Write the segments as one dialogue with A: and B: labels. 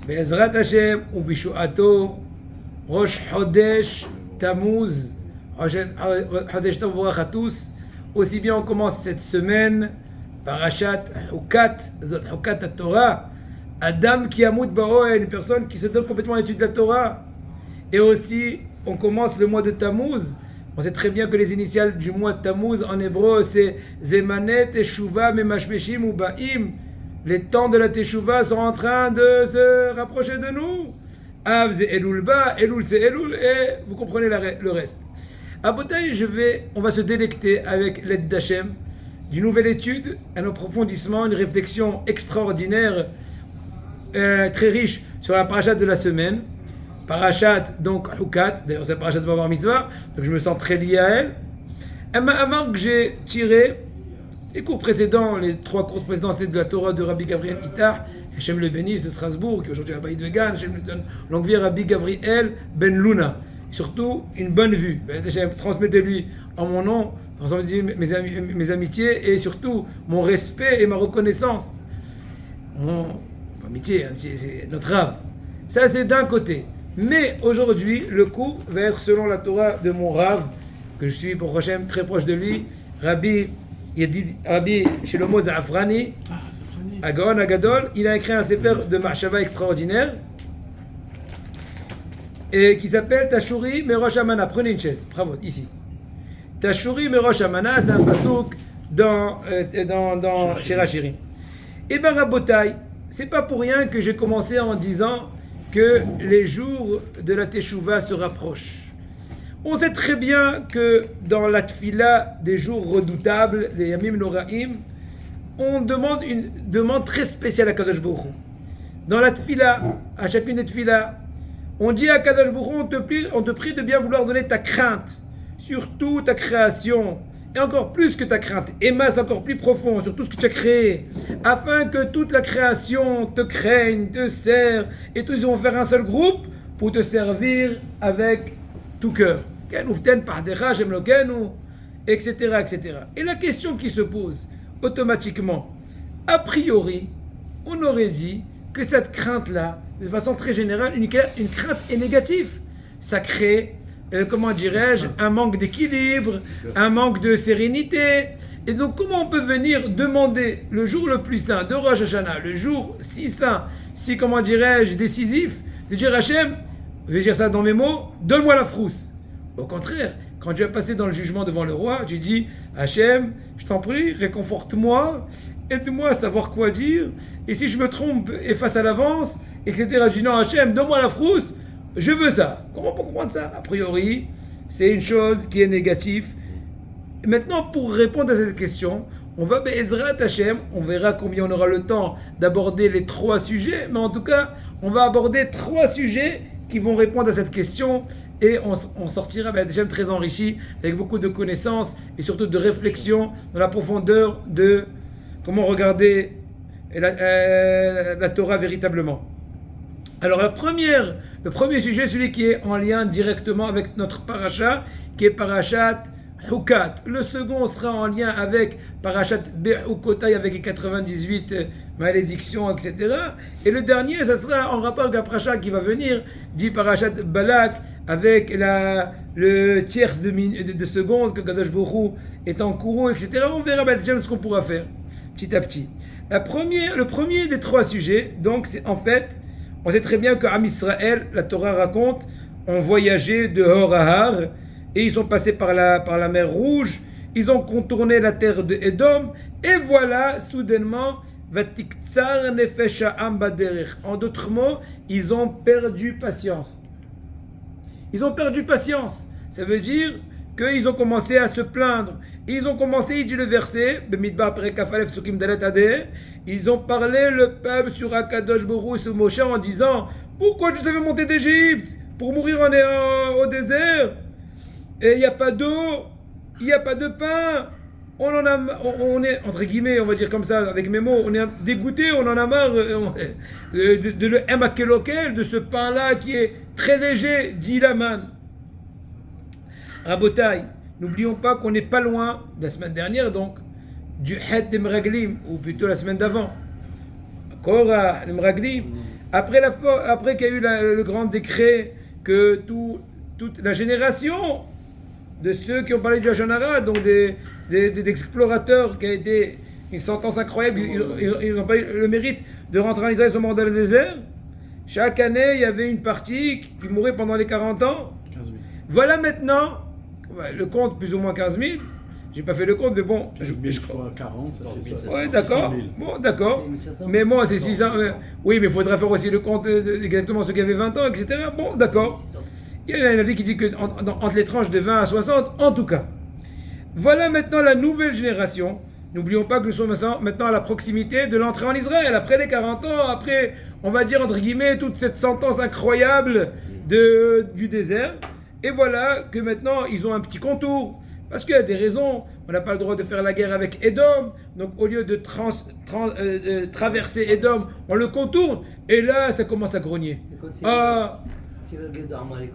A: בעזרת השם ובישועתו, ראש חודש תמוז, חודש טוב וברוך à tous. Aussi bien on commence cette semaine, Parashat Hukat, Hukat à Torah, Adam qui amout ba'oel, une personne qui se donne complètement à l'étude de la Torah. Et aussi, on commence le mois de Tammuz. On sait très bien que les initiales du mois de Tammuz en hébreu, c'est Zemanet, Teshuva, Memashmeshim ou Ba'im. Les temps de la Teshuva sont en train de se rapprocher de nous. Av, c'est Elul Ba, Elul, c'est Elul, et vous comprenez le reste. À Botaï, on va se délecter avec l'aide d'Hachem d'une nouvelle étude, un approfondissement, une réflexion extraordinaire, très riche sur la parashat de la semaine. Parashat, donc Hukat, d'ailleurs c'est la parashat de Bavar Mitzvah, donc je me sens très lié à elle. Un manque que j'ai tiré, les cours précédents, les 3 cours précédents, c'était de la Torah de Rabbi Gabriel Ittar, Hachem le bénisse de Strasbourg, qui aujourd'hui est à Baïd Vegan, Hachem le donne longue vie à Rabbi Gabriel Ben Luna. Et surtout, une bonne vue. Hachem, transmettez-lui en mon nom, transmettez-lui mes amitiés et surtout mon respect et ma reconnaissance. Mon amitié, c'est notre Rav. Ça, c'est d'un côté. Mais aujourd'hui, le cours va être selon la Torah de mon Rav, que je suis pour Hachem très proche de lui, Rabbi Shlomo Zafrani, Agaon Agadol. Il a écrit un sefer de Mahshava extraordinaire et qui s'appelle Tashuri Merosh Amana. Prenez une chaise, bravo, ici. Tashuri Merosh Amana, c'est un pasouk dans Shira Shirim. Et ben Rabotai, c'est pas pour rien que j'ai commencé en disant que les jours de la Teshuvah se rapprochent. On sait très bien que dans la Tfila des jours redoutables, les Yamim Noraim, on demande une demande très spéciale à Kadosh Baruch Hu. Dans la Tfila, à chacune des Tfila, on dit à Kadosh Baruch Hu, on te prie de bien vouloir donner ta crainte sur toute ta création, et encore plus que ta crainte, et masse encore plus profond sur tout ce que tu as créé, afin que toute la création te craigne, te sert, et tous ils vont faire un seul groupe pour te servir avec tout cœur. Etc., etc. Et la question qui se pose automatiquement, a priori, on aurait dit que cette crainte-là, de façon très générale, une crainte est négative. Ça crée, comment dirais-je, un manque d'équilibre, un manque de sérénité. Et donc, comment on peut venir demander le jour le plus saint de Rosh Hashanah, le jour si saint, si, comment dirais-je, décisif, de dire Hachem, je vais dire ça dans mes mots, donne-moi la frousse. Au contraire, quand tu vas passer dans le jugement devant le roi, tu dis Hachem, je t'en prie, réconforte-moi, aide-moi à savoir quoi dire, et si je me trompe, efface à l'avance, etc. Je dis non, Hachem, donne-moi la frousse, je veux ça. Comment on peut comprendre ça? A priori, c'est une chose qui est négative. Et maintenant, pour répondre à cette question, on va Be'ezrat Hachem, on verra combien on aura le temps d'aborder les 3 sujets, mais en tout cas, on va aborder 3 sujets qui vont répondre à cette question. Et on sortira déjà très enrichi, avec beaucoup de connaissances et surtout de réflexion dans la profondeur de comment regarder la Torah véritablement. Alors le premier sujet, celui qui est en lien directement avec notre parasha, qui est parashat Hukat. Le second sera en lien avec parashat Be'ukotai, avec les 98 malédictions, etc. Et le dernier, ça sera en rapport avec la parasha qui va venir, dit parashat Balak, avec le tierce de seconde que Kadosh Baruch Hu est en courroux, etc. On verra ce qu'on pourra faire petit à petit. Le premier des 3 sujets, donc c'est en fait, on sait très bien qu'Am Israël, la Torah raconte, ont voyagé de Hor à Har, et ils sont passés par la mer Rouge, ils ont contourné la terre de Édom, et voilà, soudainement, Vatiktsar Nefesh Ha'am Baderech. En d'autres mots, ils ont perdu patience. Ils ont perdu patience. Ça veut dire qu'ils ont commencé à se plaindre. Ils ont commencé, il dit le verset, ils ont parlé le peuple sur Akadosh Baruch Hu, sur Moshe, en disant pourquoi tu nous avais monté d'Égypte pour mourir au désert, et il n'y a pas d'eau, il n'y a pas de pain. On est, entre guillemets, on va dire comme ça, avec mes mots, on est dégoûté, on en a marre de le emakelokel, de ce pain-là qui est très léger, dit Laman. Rabotai, n'oublions pas qu'on n'est pas loin, de la semaine dernière donc, du Het de Meraglim, ou plutôt la semaine d'avant. Korah, le Meraglim, Après qu'il y a eu le grand décret que toute la génération de ceux qui ont parlé du Lachon Hara, donc des explorateurs, qui a été une sentence incroyable, ils n'ont pas eu le mérite de rentrer en Israël, ils sont morts dans le désert. Chaque année, il y avait une partie qui mourait pendant les 40 ans.
B: 15 000.
A: Voilà maintenant, le compte plus ou moins 15 000. J'ai pas fait le compte, mais bon.
B: 15 000 fois 40, ça fait
C: 600
A: Ouais,
B: 600
A: d'accord.
B: 000.
A: Bon, d'accord.
C: 1500.
A: Mais moi, c'est 600. Oui, mais il faudrait faire aussi le compte exactement ceux qui avaient 20 ans, etc. Bon, d'accord.
C: 600.
A: Il y a un avis qui dit que entre les tranches de 20 à 60, en tout cas. Voilà maintenant la nouvelle génération. N'oublions pas que nous sommes maintenant à la proximité de l'entrée en Israël. Après les 40 ans, après, on va dire entre guillemets, toute cette sentence incroyable du désert. Et voilà que maintenant, ils ont un petit contour. Parce qu'il y a des raisons. On n'a pas le droit de faire la guerre avec Édom. Donc au lieu de traverser Édom, on le contourne. Et là, ça commence à grogner.
C: C'est le guet d'Armal,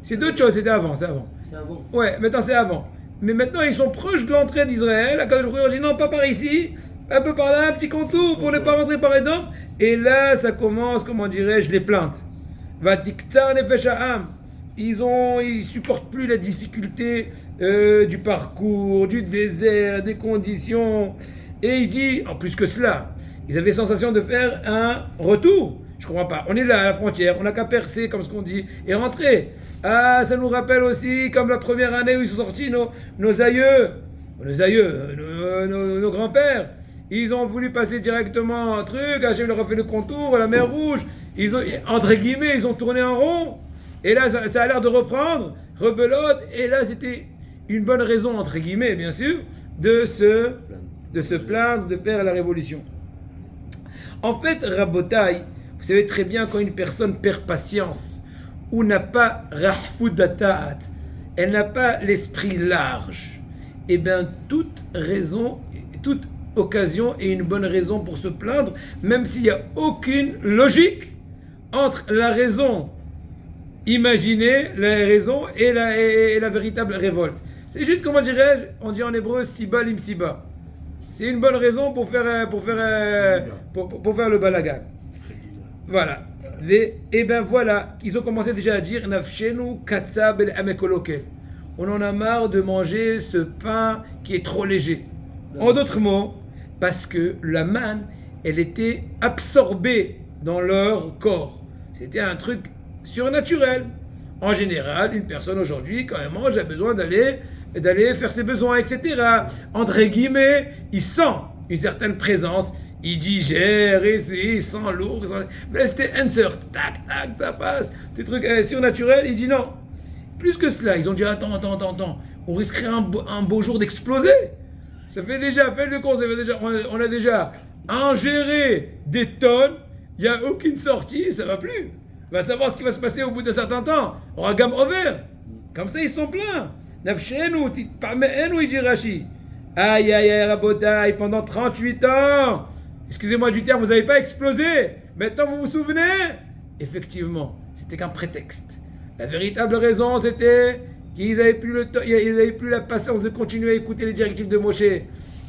A: C'est d'autres choses, c'était avant, c'est avant.
C: c'est avant.
A: Ouais, maintenant c'est avant. Mais maintenant ils sont proches de l'entrée d'Israël. À Kadosh dit non, pas par ici, un peu par là, un petit contour pour ne pas rentrer par Édom. Et là, ça commence, comment dirais-je, les plaintes. Va diktar nefesh ha'am. Ils supportent plus la difficulté du parcours, du désert, des conditions. Et il dit, en plus que cela, ils avaient sensation de faire un retour. Je comprends pas. On est là à la frontière, on n'a qu'à percer, comme ce qu'on dit, et rentrer. Ah, ça nous rappelle aussi, comme la première année où ils sont sortis, nos aïeux, nos grands-pères. Ils ont voulu passer directement un truc, Hachem leur a fait le contour, la mer Rouge. Entre guillemets, ils ont tourné en rond. Et là, ça a l'air de reprendre, rebelote. Et là, c'était une bonne raison, entre guillemets, bien sûr, de se plaindre, de faire la révolution. En fait, Rabotai, vous savez très bien quand une personne perd patience ou n'a pas rahfoudatat, elle n'a pas l'esprit large, et bien toute raison, toute occasion est une bonne raison pour se plaindre, même s'il n'y a aucune logique entre la raison imaginée, la raison et la véritable révolte. C'est juste, comment dirais-je, on dit en hébreu siba lim siba. C'est une bonne raison pour faire le balagan. Voilà. Et ben voilà, ils ont commencé déjà à dire Nafshenu katzab el amekolokel. On en a marre de manger ce pain qui est trop léger. En d'autres mots, parce que la manne, elle était absorbée dans leur corps. C'était un truc surnaturel. En général, une personne aujourd'hui, quand elle mange, a besoin d'aller faire ses besoins, etc. Entre guillemets, il sent une certaine présence. Il digère, il sent lourd. Mais là, c'était insert. Tac, tac, ça passe. Des trucs surnaturels. Il dit non. Plus que cela, ils ont dit attends. On risquerait un beau jour d'exploser. Ça fait le compte, on a déjà ingéré des tonnes. Il n'y a aucune sortie, ça ne va plus. On va savoir ce qui va se passer au bout d'un certain temps. On aura gamme over. Comme ça, ils sont pleins. Nafshenu, titpame'enu, il dit Rashi. Aïe, Rabotai, pendant 38 ans. Excusez-moi du terme, vous n'avez pas explosé. Maintenant, vous vous souvenez? Effectivement, c'était qu'un prétexte. La véritable raison, c'était qu'ils n'avaient plus la patience de continuer à écouter les directives de Moshe,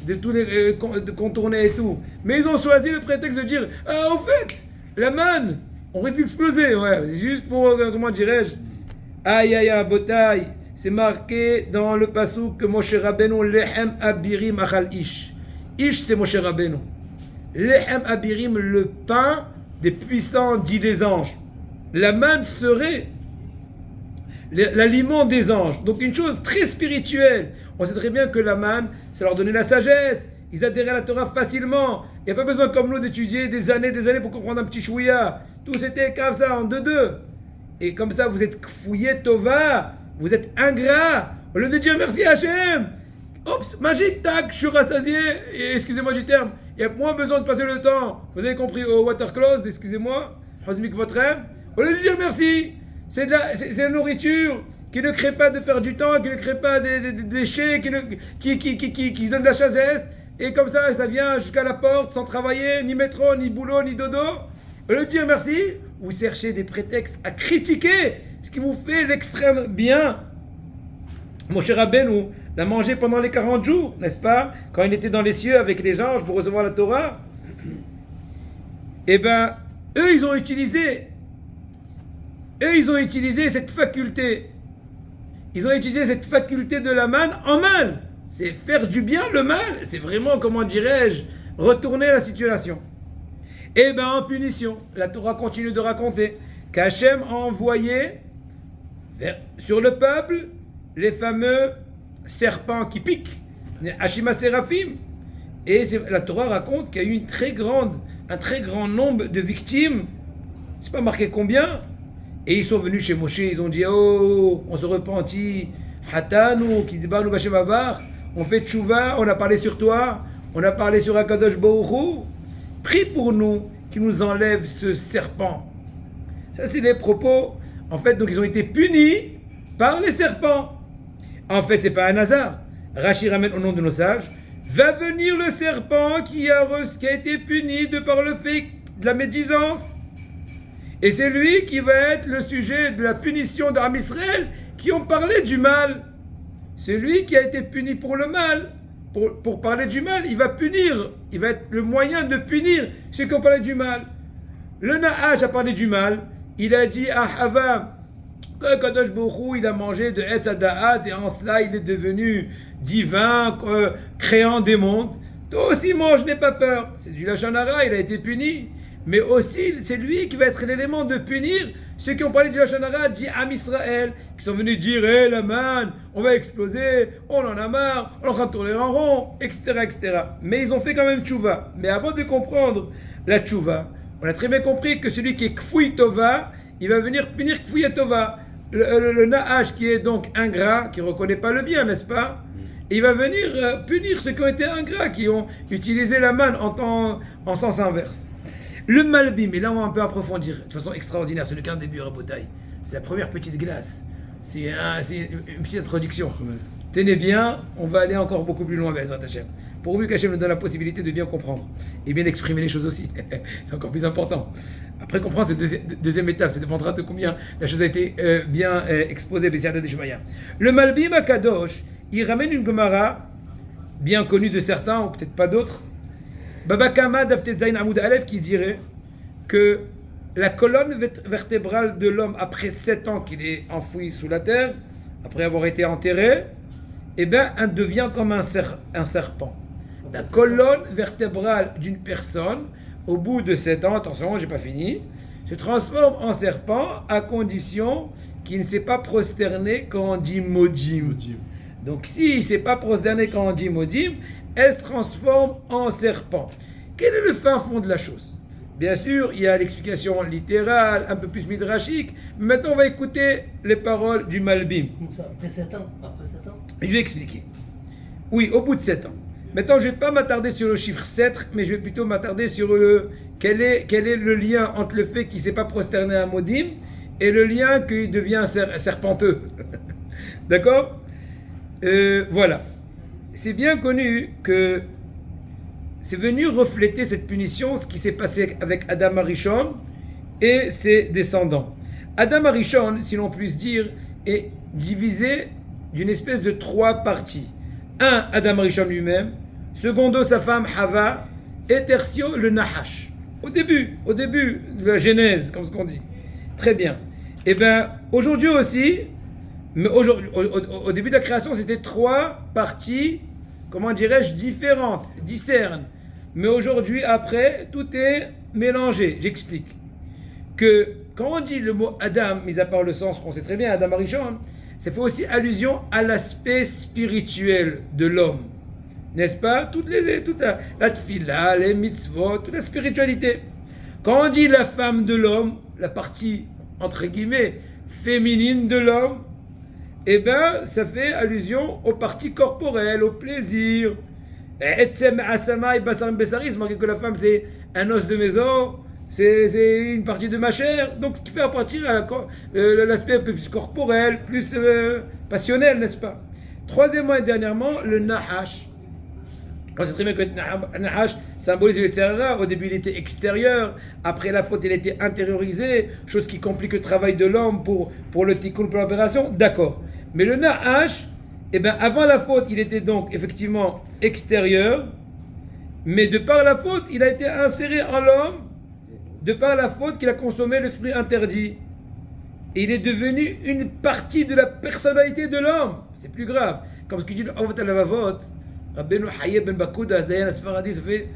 A: de contourner et tout. Mais ils ont choisi le prétexte de dire ah, au fait, la manne, on risque d'exploser. Ouais, c'est juste pour, comment dirais-je, aïe, botaï. C'est marqué dans le passouk que Moshe Rabbeinu, Lechem Abirim Achal Ish. Ish, c'est Moshe Rabbeinu. Lechem Abirim, le pain des puissants, dit les anges. La manne serait l'aliment des anges. Donc une chose très spirituelle. On sait très bien que la manne, ça leur donnait la sagesse. Ils adhéraient à la Torah facilement. Il n'y a pas besoin comme nous d'étudier des années pour comprendre un petit chouïa. Tout c'était comme ça, en deux. Et comme ça, vous êtes fouillé Tova. Vous êtes ingrat. Au lieu de dire merci Hachem. Oups, magique, tac, je suis rassasié. Et excusez-moi du terme. Il y a moins besoin de passer le temps. Vous avez compris au water close, excusez-moi. Hosmik votre âme. Au lieu de dire merci. C'est la nourriture qui ne crée pas de perte du temps, qui ne crée pas des déchets, qui donne de la chasesse. Et comme ça vient jusqu'à la porte sans travailler, ni métro, ni boulot, ni dodo. Au lieu de dire merci, vous cherchez des prétextes à critiquer ce qui vous fait l'extrême bien. Moshe Rabbeinu l'a mangé pendant les 40 jours, n'est-ce pas? Quand il était dans les cieux avec les anges pour recevoir la Torah. Eh bien, Eux, ils ont utilisé cette faculté. Ils ont utilisé cette faculté de la manne en mal. C'est faire du bien le mal. C'est vraiment, comment dirais-je, retourner la situation. Et bien en punition, la Torah continue de raconter qu'Hachem a envoyé sur le peuple les fameux serpents qui piquent, les Hashima Séraphim. Et la Torah raconte qu'il y a eu un très grand nombre de victimes. C'est pas marqué combien. Et ils sont venus chez Moshe, ils ont dit oh, on se repentit, Hatanu, Kidbanu Bashem Abar, on fait tchouva, on a parlé sur toi, on a parlé sur Akadosh Baruch Hu. Prie pour nous, qui nous enlève ce serpent. Ça, c'est les propos. En fait, donc ils ont été punis par les serpents. En fait, c'est pas un hasard. Rashi ramène au nom de nos sages. Va venir le serpent qui a été puni de par le fait de la médisance. Et c'est lui qui va être le sujet de la punition d'Am Israël qui ont parlé du mal. C'est lui qui a été puni pour le mal. Pour parler du mal, il va punir. Il va être le moyen de punir ceux qui ont parlé du mal. Le Nahash a parlé du mal. Il a dit à Hava que Kadosh Baruch Hu, il a mangé de Etz Hadaat et en cela il est devenu divin, créant des mondes. Toi aussi mange, n'aie pas peur. C'est du Lashon Hara, il a été puni. Mais aussi, c'est lui qui va être l'élément de punir ceux qui ont parlé du Lashon Hara, dit Am Israël, qui sont venus dire hey, la manne, on va exploser, on en a marre, on est en train de tourner en rond, etc., etc. Mais ils ont fait quand même tchouva. Mais avant de comprendre la tchouva, on a très bien compris que celui qui est Kfouy Tova, il va venir punir Kfouy Tova. Le Nahash qui est donc ingrat, qui ne reconnaît pas le bien, n'est-ce pas? Et il va venir punir ceux qui ont été ingrats, qui ont utilisé la manne en sens inverse. Le Malbim, et là on va un peu approfondir, de façon extraordinaire, c'est le cas début Rabotai. C'est la première petite glace. C'est une petite introduction. Tenez bien, on va aller encore beaucoup plus loin, Be'ezrat Hashem. Pourvu qu'Hachem nous donne la possibilité de bien comprendre et bien exprimer les choses aussi. C'est encore plus important. Après comprendre, c'est deuxième étape, ça dépendra de combien la chose a été bien exposée, B'Siyata Deshmaya. Le Malbim à Kadosh, il ramène une Gemara, bien connue de certains, ou peut-être pas d'autres, Baba Kama Daftet Zain Amoud Aleph, qui dirait que la colonne vertébrale de l'homme, après 7 ans qu'il est enfoui sous la terre, après avoir été enterré, eh bien, elle devient comme un serpent. La colonne vertébrale d'une personne, au bout de 7 ans, attention, j'ai pas fini, se transforme en serpent à condition qu'il ne s'est pas prosterné quand on dit modim. Donc, s'il ne s'est pas prosterné quand on dit modim, elle se transforme en serpent. Quel est le fin fond de la chose? Bien sûr, il y a l'explication littérale, un peu plus midrashique, mais maintenant on va écouter les paroles du Malbim.
C: Après 7 ans.
A: Je vais expliquer. Oui, au bout de 7 ans. Maintenant, je ne vais pas m'attarder sur le chiffre 7, mais je vais plutôt m'attarder sur quel est le lien entre le fait qu'il ne s'est pas prosterné à Modim et le lien qu'il devient serpenteux. D'accord? Voilà. C'est bien connu que c'est venu refléter cette punition, ce qui s'est passé avec Adam Arishon et ses descendants. Adam Arishon, si l'on puisse dire, est divisé d'une espèce de 3 parties. Un, Adam Arishon lui-même, secondo, sa femme Hava, et tertio, le Nahash. Au début de la Genèse, comme ce qu'on dit. Très bien. Et bien, aujourd'hui aussi, mais au début de la création, c'était 3 parties, comment dirais-je, différentes, discernes. Mais aujourd'hui, après, tout est mélangé. J'explique. Que quand on dit le mot Adam, mis à part le sens qu'on sait très bien, Adam Arishon, ça fait aussi allusion à l'aspect spirituel de l'homme. N'est-ce pas? Toute la tfila, les mitzvot, toute la spiritualité. Quand on dit la femme de l'homme, la partie, entre guillemets, féminine de l'homme, eh bien, ça fait allusion aux parties corporelles, au plaisir. Etsem asama et basarim besaris, c'est marqué que la femme c'est un os de maison, c'est une partie de ma chair. Donc, ce qui fait appartenir à l'aspect un peu plus corporel, plus passionnel, n'est-ce pas? Troisièmement et dernièrement, le Nahash. On sait très bien que le Nahash symbolise le Terra. Au début, il était extérieur. Après la faute, il était intériorisé. Chose qui complique le travail de l'homme pour le tikkun, pour l'opération. D'accord. Mais le Nahash, eh bien, avant la faute, il était donc effectivement extérieur. Mais de par la faute, il a été inséré en l'homme de par la faute qu'il a consommé le fruit interdit. Et il est devenu une partie de la personnalité de l'homme. C'est plus grave. Comme ce qu'il dit le Avat al-Lavavot, Rabbeinu Hayeb ben Bakouda, Dayan Asfaradi, ça fait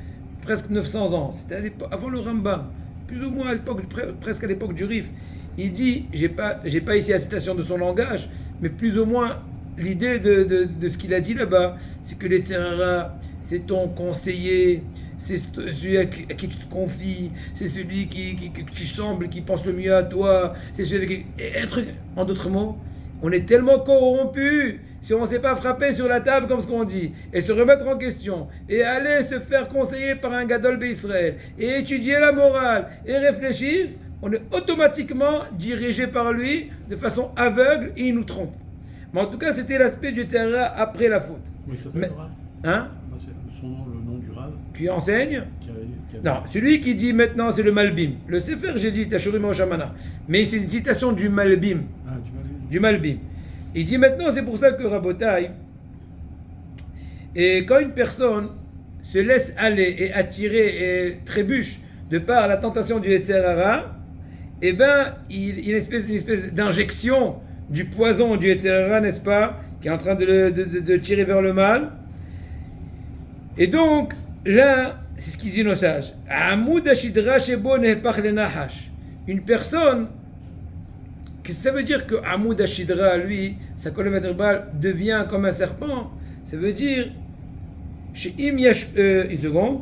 A: presque 900 ans. C'était avant le Rambam, plus ou moins à l'époque, presque à l'époque du Rif. Il dit, j'ai pas ici la citation de son langage, mais plus ou moins l'idée de ce qu'il a dit là-bas, c'est que les Tzerara, c'est ton conseiller, c'est celui à qui tu te confies, c'est celui que tu sembles, qui pense le mieux à toi, c'est celui avec un truc. En d'autres mots, on est tellement corrompus si on ne sait pas frapper sur la table comme ce qu'on dit, et se remettre en question, et aller se faire conseiller par un Gadol d'Israël, et étudier la morale, et réfléchir, on est automatiquement dirigé par lui de façon aveugle et il nous trompe. Mais en tout cas, c'était l'aspect du Tzera après la faute.
B: Oui, il s'appelle le Rav.
A: Hein?
B: C'est son nom, le nom du Rav.
A: Qui enseigne?
B: Qui a...
A: Non, celui qui dit maintenant c'est le Malbim. Le Sefer, j'ai dit Tashurim au Shamana. Mais c'est une citation du Malbim.
B: Ah, du Malbim.
A: Du Malbim. Il dit maintenant, c'est pour ça que Rabotai, et quand une personne se laisse aller et attirer et trébuche de par la tentation du Yetzer Hara, eh bien, il y a une espèce d'injection du poison du Yetzer Hara, n'est-ce pas, qui est en train de tirer vers le mal. Et donc, là, c'est ce qu'ils disent nos sages. Une personne, qu'est-ce que ça veut dire que Amoud Ashidra, lui, sa colonne vertébrale devient comme un serpent? Ça veut dire, une seconde,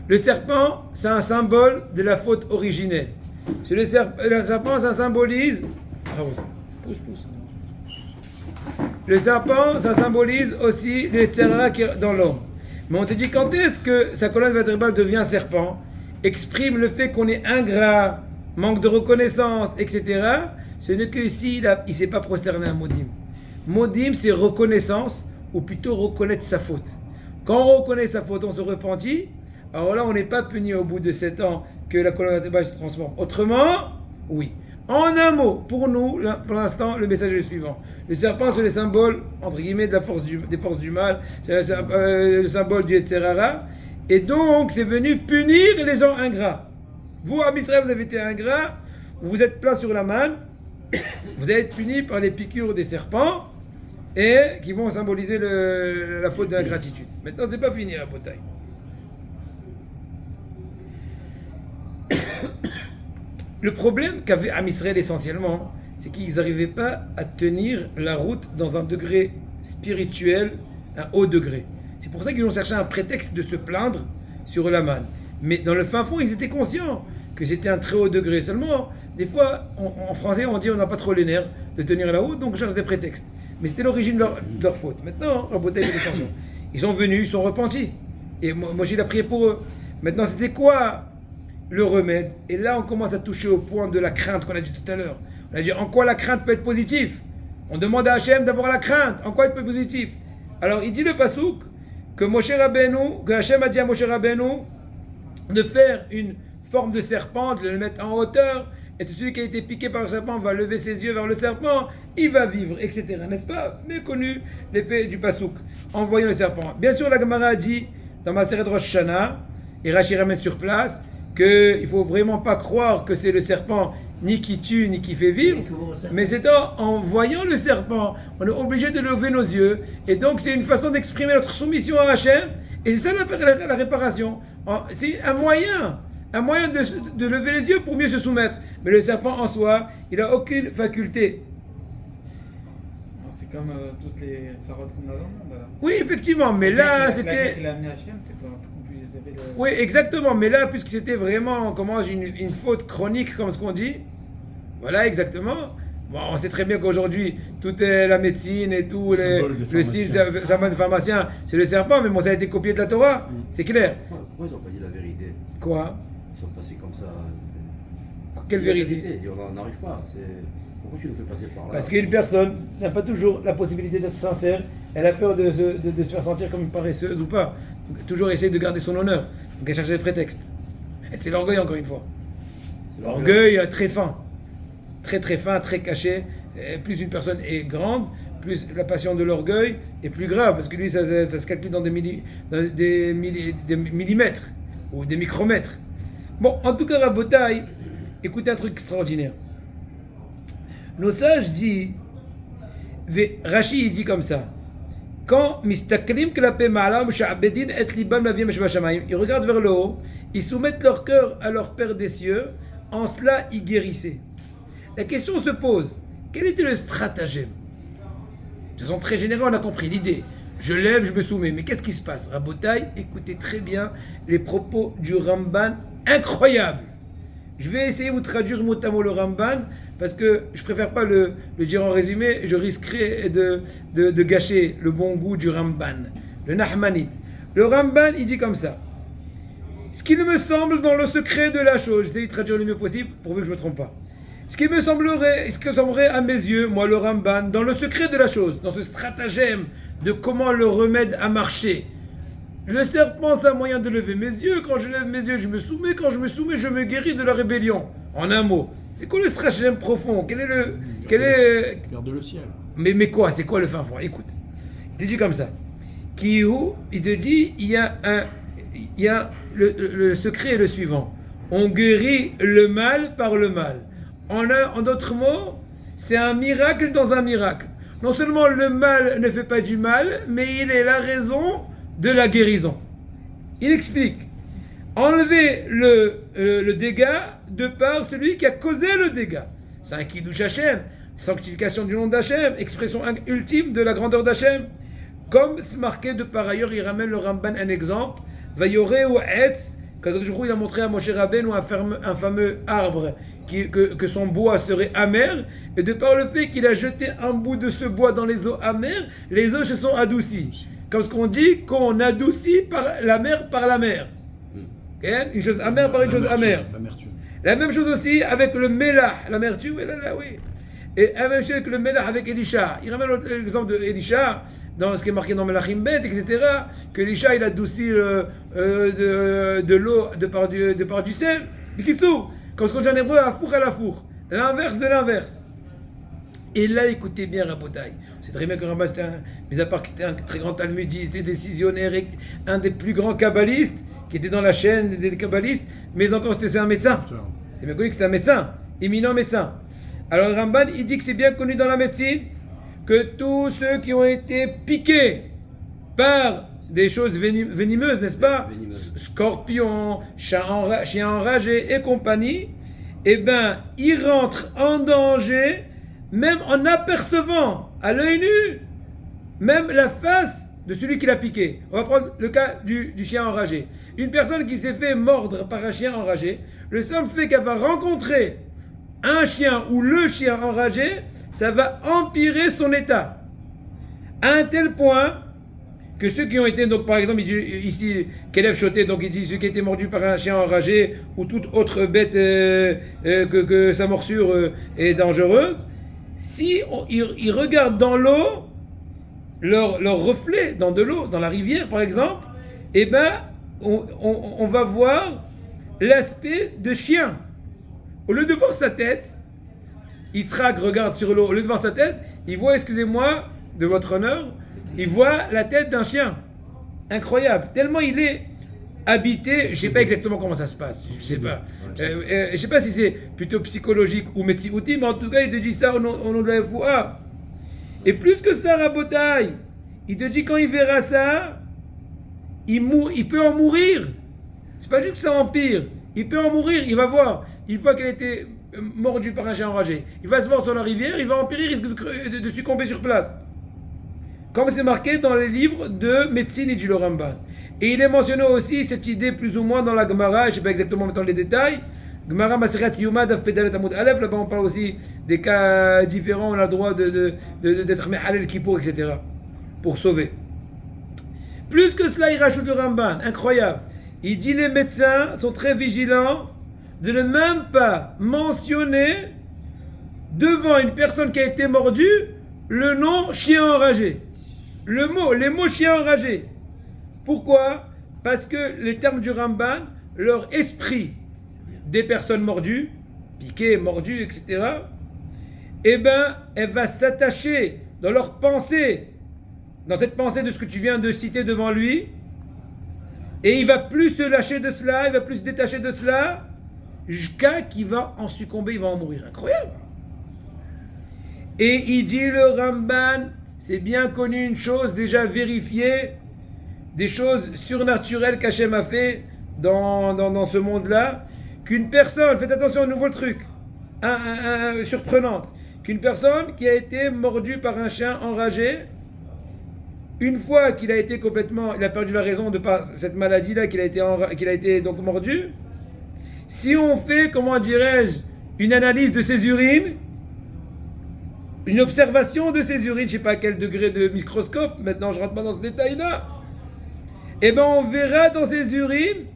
A: le serpent, c'est un symbole de la faute originelle. Le serpent, ça symbolise. Pousse. Le serpent, ça symbolise aussi les tzera qui est dans l'homme. Mais on te dit, quand est-ce que sa colonne vertébrale devient serpent, exprime le fait qu'on est ingrat, manque de reconnaissance, etc. Ce n'est que s'il ne s'est pas prosterné à Modim. Modim, c'est reconnaissance, ou plutôt reconnaître sa faute. Quand on reconnaît sa faute, on se repentit. Alors là, on n'est pas puni au bout de 7 ans que la colonne vertébrale se transforme. Autrement, oui. En un mot, pour nous, là, pour l'instant, le message est le suivant. Le serpent, c'est le symbole, entre guillemets, des forces du mal. C'est le symbole du Yetzer Hara. Et donc, c'est venu punir les gens ingrats. Vous, à Israël, vous avez été ingrats, vous êtes plein sur la manne, vous allez être punis par les piqûres des serpents, et qui vont symboliser la faute de l'ingratitude. Maintenant, c'est pas fini la bataille. Le problème qu'avait Am Israël essentiellement, c'est qu'ils n'arrivaient pas à tenir la route dans un degré spirituel, un haut degré. C'est pour ça qu'ils ont cherché un prétexte de se plaindre sur la manne. Mais dans le fin fond, ils étaient conscients que c'était un très haut degré. Seulement, des fois, en français, on dit on n'a pas trop les nerfs de tenir la route, donc on cherche des prétextes. Mais c'était l'origine de leur faute. Maintenant, Rabotai, faites attention. Ils sont venus, ils sont repentis. Et moi, j'ai prié pour eux. Maintenant, c'était quoi le remède? Et là, on commence à toucher au point de la crainte qu'on a dit tout à l'heure. On a dit en quoi la crainte peut être positive. On demande à Hachem d'avoir la crainte. En quoi elle peut être positive? Alors, il dit le pasouk que Hachem a dit à Moshe Rabbeinu de faire une forme de serpent, de le mettre en hauteur, et tout celui qui a été piqué par le serpent va lever ses yeux vers le serpent, il va vivre, etc. N'est-ce pas? Méconnu l'effet du pasouk en voyant le serpent. Bien sûr, la Gemara a dit dans ma série de Rosh Hashanah, et Rashi ramène sur place, qu'il ne faut vraiment pas croire que c'est le serpent ni qui tue, ni qui fait vivre, mais c'est en voyant le serpent, on est obligé de lever nos yeux, et donc c'est une façon d'exprimer notre soumission à Hachem, et c'est ça la réparation. C'est un moyen de lever les yeux pour mieux se soumettre. Mais le serpent en soi, il n'a aucune faculté.
D: C'est comme toutes les sarotes qu'on a dans le monde. Alors.
A: Oui, effectivement, mais là, c'était...
D: Il a amené Hachem, c'est pour qu'on puisse lever le...
A: Oui, exactement, mais là, puisque c'était vraiment une faute chronique, comme ce qu'on dit, voilà, exactement. Bon, on sait très bien qu'aujourd'hui, toute la médecine et tout, le style de pharmacien, c'est le serpent, mais bon, ça a été copié de la Torah, c'est clair.
C: Pourquoi ils n'ont pas dit la vérité?
A: Quoi?
C: Ils sont passés comme ça.
A: Quelle vérité?
C: On n'arrive pas. Pourquoi tu nous fais passer par là?
A: Parce qu'une personne n'a pas toujours la possibilité d'être sincère, elle a peur de se faire sentir comme une paresseuse ou pas. Donc, toujours essayer de garder son honneur. Donc elle cherche des prétextes. Et c'est l'orgueil encore une fois. L'orgueil très fin. Très très fin, très caché. Et plus une personne est grande, plus la passion de l'orgueil est plus grave. Parce que lui, ça se calcule dans des millimètres ou des micromètres. Bon, en tout cas, Rabotai, écoutez un truc extraordinaire. Nos sages disent, Rashi il dit comme ça, quand mistaklim klape ma'alam sha'abedin et libam laviem sh'bashamayim, ils regardent vers le haut, ils soumettent leur cœur à leur Père des cieux, en cela ils guérissaient. La question se pose, quel était le stratagème? De façon très générale, on a compris l'idée. Je lève, je me soumets. Mais qu'est-ce qui se passe? Rabotai, écoutez très bien les propos du Ramban, incroyable. Je vais essayer de vous traduire mot à mot le Ramban, parce que je préfère pas le dire en résumé, je risquerais de gâcher le bon goût du Ramban, le Nahmanite. Le Ramban, il dit comme ça. Ce qu'il me semble dans le secret de la chose, j'essaie de traduire le mieux possible, pourvu que je ne me trompe pas. Ce qui semblerait à mes yeux, moi le Ramban, dans le secret de la chose, dans ce stratagème de comment le remède a marché. Le serpent, c'est un moyen de lever mes yeux. Quand je lève mes yeux, je me soumets. Quand je me soumets, je me guéris de la rébellion. En un mot. C'est quoi le stratagème profond?
B: Garde le ciel.
A: Mais quoi? C'est quoi le fin fond? Écoute. Il te dit comme ça. Il te dit, le secret est le suivant. On guérit le mal par le mal. En d'autres mots, c'est un miracle dans un miracle. Non seulement le mal ne fait pas du mal, mais il est la raison de la guérison. Il explique. Enlever le dégât de par celui qui a causé le dégât. C'est un Kiddush Hashem, sanctification du nom d'Hachem, expression ultime de la grandeur d'Hachem. Comme c'est marqué de par ailleurs, il ramène le Ramban un exemple. Vayore ou Etz, quand il a montré à Moshe Rabbeinu un fameux arbre que son bois serait amer, et de par le fait qu'il a jeté un bout de ce bois dans les eaux amères, les eaux se sont adoucies. Comme ce qu'on dit, qu'on adoucit par la mer. Une chose amère par une chose amère. La même chose aussi avec le mélah, l'amertume, oui. Et la même chose avec le mélah avec Elisha. Il ramène l'exemple de Elisha, dans ce qui est marqué dans Melachim Bet, etc., que Elisha il adoucit de l'eau de par du sel. Bikitsu, comme ce qu'on dit en hébreu, à la four. L'inverse de l'inverse. Et là, écoutez bien Rabotai. C'est très bien que Ramban, mis à part que c'était un très grand talmudiste et décisionnaire, et un des plus grands kabbalistes, qui était dans la chaîne des kabbalistes, mais encore c'était un médecin. C'est bien connu que c'était un médecin, éminent médecin. Alors Ramban, il dit que c'est bien connu dans la médecine que tous ceux qui ont été piqués par des choses venimeuses, n'est-ce pas? Scorpions, chiens enragés et compagnie, eh bien, ils rentrent en danger, même en apercevant à l'œil nu, même la face de celui qui l'a piqué. On va prendre le cas du chien enragé. Une personne qui s'est fait mordre par un chien enragé, le simple fait qu'elle va rencontrer un chien ou le chien enragé, ça va empirer son état. À un tel point que ceux qui ont été, donc par exemple, il dit ici, Kélev Choté, donc il dit ceux qui étaient mordus par un chien enragé ou toute autre bête que sa morsure est dangereuse, si ils regardent dans l'eau, leur reflet dans de l'eau, dans la rivière par exemple, eh ben, on va voir l'aspect de chien. Au lieu de voir sa tête, Yitzhak regarde sur l'eau, au lieu de voir sa tête, il voit, excusez-moi, de votre honneur, il voit la tête d'un chien. Incroyable. Tellement il est habité, je ne sais pas exactement comment ça se passe, je ne sais pas. Je ne sais pas si c'est plutôt psychologique ou médecine, mais en tout cas, il te dit ça au nom de la foi. Et plus que cela, Rabotai, il te dit quand il verra ça, il peut en mourir. C'est pas juste que ça empire, il peut en mourir, il va voir. Une fois qu'elle a été mordue par un chien enragé, il va se voir sur la rivière, il va empirer, il risque de succomber sur place. Comme c'est marqué dans les livres de médecine et du Ramban. Et il est mentionné aussi cette idée plus ou moins dans la Gemara, je ne sais pas exactement maintenant les détails. Gemara Maseret Yuma Daf Pedalet Amud Aleph, là-bas on parle aussi des cas différents, on a le droit d'être Mehalel Kippour, etc. pour sauver. Plus que cela, il rajoute le Ramban, incroyable. Il dit les médecins sont très vigilants de ne même pas mentionner devant une personne qui a été mordue le nom chien enragé. Les mots chien enragé. Pourquoi? Parce que les termes du Ramban, leur esprit des personnes mordues, piquées, mordues, etc., eh ben, elle va s'attacher dans leur pensée, dans cette pensée de ce que tu viens de citer devant lui, et il va plus se lâcher de cela, il va plus se détacher de cela, jusqu'à qu'il va en succomber, il va en mourir. Incroyable. Et il dit le Ramban, c'est bien connu une chose déjà vérifiée, des choses surnaturelles qu'Hachem a fait dans ce monde-là, qu'une personne, faites attention au nouveau truc, surprenante, qu'une personne qui a été mordue par un chien enragé, une fois qu'il a été complètement, il a perdu la raison de par cette maladie-là qu'il a été donc mordu, si on fait, comment dirais-je, une analyse de ses urines, une observation de ses urines, je ne sais pas à quel degré de microscope, maintenant je ne rentre pas dans ce détail-là, eh bien on verra dans ses urines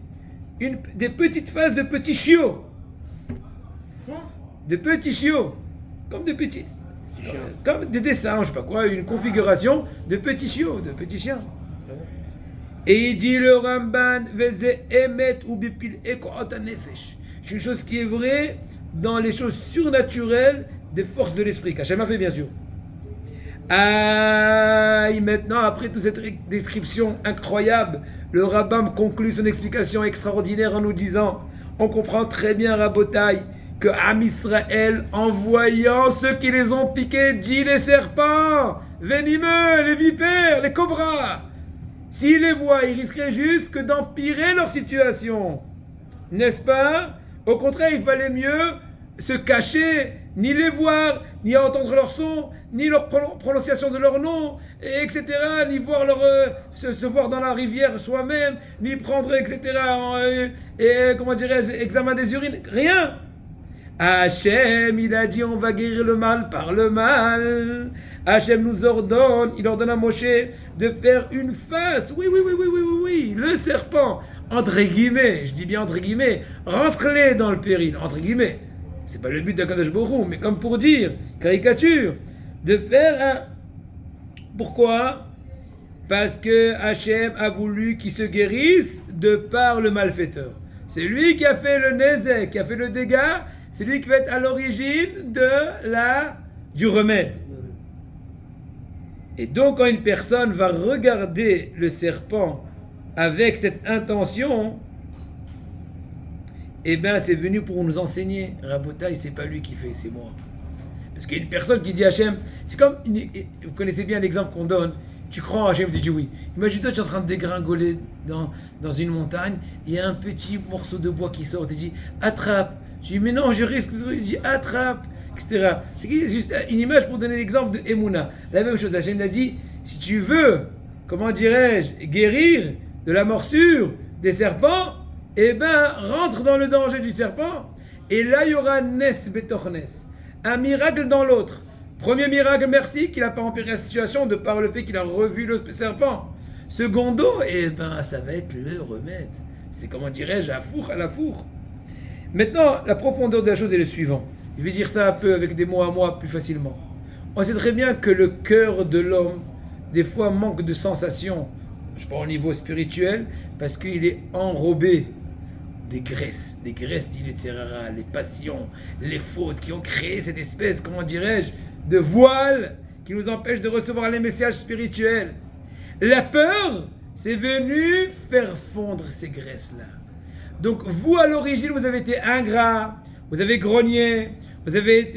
A: des petites phases de petits chiots. De petits chiots. Comme des petits. Comme des dessins, je ne sais pas quoi, une configuration de petits chiots, de petits chiens. Et il dit le Ramban, c'est une chose qui est vraie dans les choses surnaturelles des forces de l'esprit, qu'Hachem a fait bien sûr. Maintenant, après toute cette description incroyable, le Rambam conclut son explication extraordinaire en nous disant, on comprend très bien, Rabotai, que Am Israël, en voyant ceux qui les ont piqués, dit les serpents, venimeux, les vipères, les cobras, s'ils les voient, ils risqueraient juste que d'empirer leur situation. N'est-ce pas? Au contraire, il fallait mieux se cacher, ni les voir, ni entendre leur son, ni leur prononciation de leur nom, etc., ni voir se voir dans la rivière soi-même, ni prendre, etc., comment dirais-je, examen des urines, rien. Hachem, il a dit on va guérir le mal par le mal. Hachem nous ordonne, il ordonne à Moshe de faire une face. Oui, le serpent, entre guillemets, je dis bien entre guillemets, rentre-les dans le péril, entre guillemets. C'est pas le but d'Akadosh Baruch Hu, mais comme pour dire, caricature, de faire un... Pourquoi? Parce que Hachem a voulu qu'il se guérisse de par le malfaiteur. C'est lui qui a fait le nézek, qui a fait le dégât. C'est lui qui va être à l'origine du remède. Et donc, quand une personne va regarder le serpent avec cette intention, eh bien, c'est venu pour nous enseigner. Rabotai, c'est pas lui qui fait, c'est moi. Parce qu'il y a une personne qui dit Hachem, c'est comme, vous connaissez bien l'exemple qu'on donne, tu crois en Hachem, tu dis oui. Imagine-toi, tu es en train de dégringoler dans une montagne, il y a un petit morceau de bois qui sort, tu dis attrape. Je dis, mais non, je risque de... Il dit, attrape, etc. C'est juste une image pour donner l'exemple de Emouna. La même chose, Hachem l'a dit, si tu veux, comment dirais-je, guérir de la morsure des serpents, eh ben, rentre dans le danger du serpent, et là, il y aura Nes Betor Nes. Un miracle dans l'autre. Premier miracle, merci, qu'il n'a pas empiré la situation de par le fait qu'il a revu le serpent. Secondo, eh ben, ça va être le remède. C'est, comment dirais-je, à la four. Maintenant, la profondeur de la chose est le suivant. Je vais dire ça un peu avec des mots à moi plus facilement. On sait très bien que le cœur de l'homme, des fois, manque de sensations, je parle au niveau spirituel, parce qu'il est enrobé des graisses d'Inetzerara, les passions, les fautes qui ont créé cette espèce, comment dirais-je, de voile qui nous empêche de recevoir les messages spirituels. La peur, c'est venu faire fondre ces graisses-là. Donc vous, à l'origine, vous avez été ingrat, vous avez grogné, vous avez,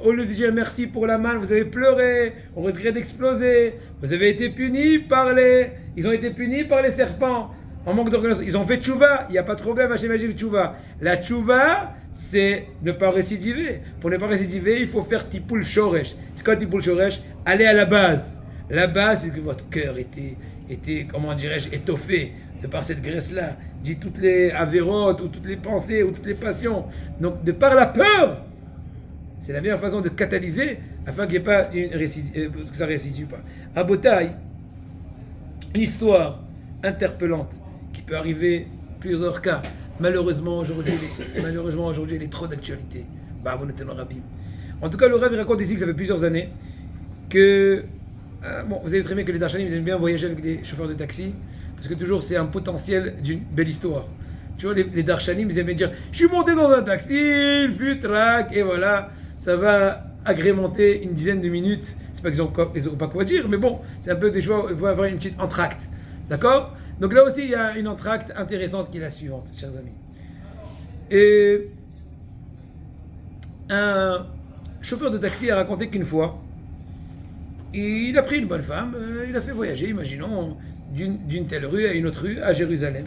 A: au lieu de dire merci pour la manne, vous avez pleuré, on risquerait d'exploser, vous avez été punis ils ont été punis par les serpents, en manque d'organisation. Ils ont fait tchouva, il n'y a pas de problème, Hachem a dit tchouva. La tchouva, c'est ne pas récidiver. Pour ne pas récidiver, il faut faire tipul shoresh. C'est quoi tipul shoresh? Aller à la base. La base, c'est que votre cœur était, comment dirais-je, étoffé de par cette graisse-là, dit toutes les avérotes, ou toutes les pensées, ou toutes les passions. Donc, de par la peur, c'est la meilleure façon de catalyser afin qu'il n'y ait pas que ça ne récidive pas. À Botaï, une histoire interpellante qui peut arriver plusieurs cas. Malheureusement, aujourd'hui, elle est trop d'actualité. En tout cas, le Rav raconte ici que ça fait plusieurs années que, vous savez très bien que les Darshanim, ils aiment bien voyager avec des chauffeurs de taxi. Parce que toujours c'est un potentiel d'une belle histoire. Tu vois, les Darshanim, ils aiment dire je suis monté dans un taxi, il fut trac, et voilà, ça va agrémenter une dizaine de minutes. C'est pas qu'ils n'ont pas quoi dire, mais bon, c'est un peu des fois, il faut avoir une petite entracte. D'accord? Donc là aussi, il y a une entracte intéressante qui est la suivante, chers amis. Et un chauffeur de taxi a raconté qu'une fois, il a pris une bonne femme, il a fait voyager, imaginons, d'une telle rue à une autre rue à Jérusalem.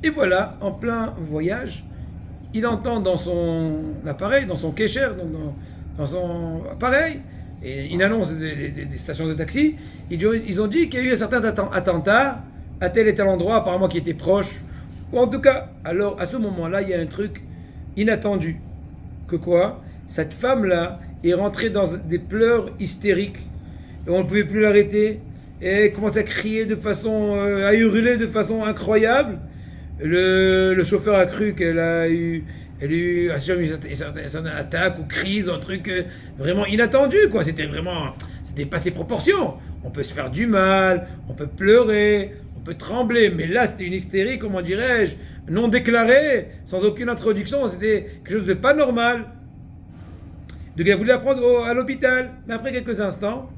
A: Et voilà, en plein voyage, il entend dans son appareil, dans son kécher, donc dans son appareil, et une annonce des stations de taxi, ils ont dit qu'il y a eu un certain attentat à tel et tel endroit, apparemment qui était proche, ou en tout cas, alors à ce moment-là, il y a un truc inattendu. Que quoi? Cette femme-là est rentrée dans des pleurs hystériques, et on ne pouvait plus l'arrêter, et elle commence à crier de façon, à hurler de façon incroyable. Le chauffeur a cru qu'elle a eu une certaine attaque ou crise, un truc vraiment inattendu, quoi. C'était pas ses proportions. On peut se faire du mal, on peut pleurer, on peut trembler, mais là c'était une hystérie, comment dirais-je, non déclarée, sans aucune introduction, c'était quelque chose de pas normal. Donc elle voulait la prendre à l'hôpital, mais après quelques instants,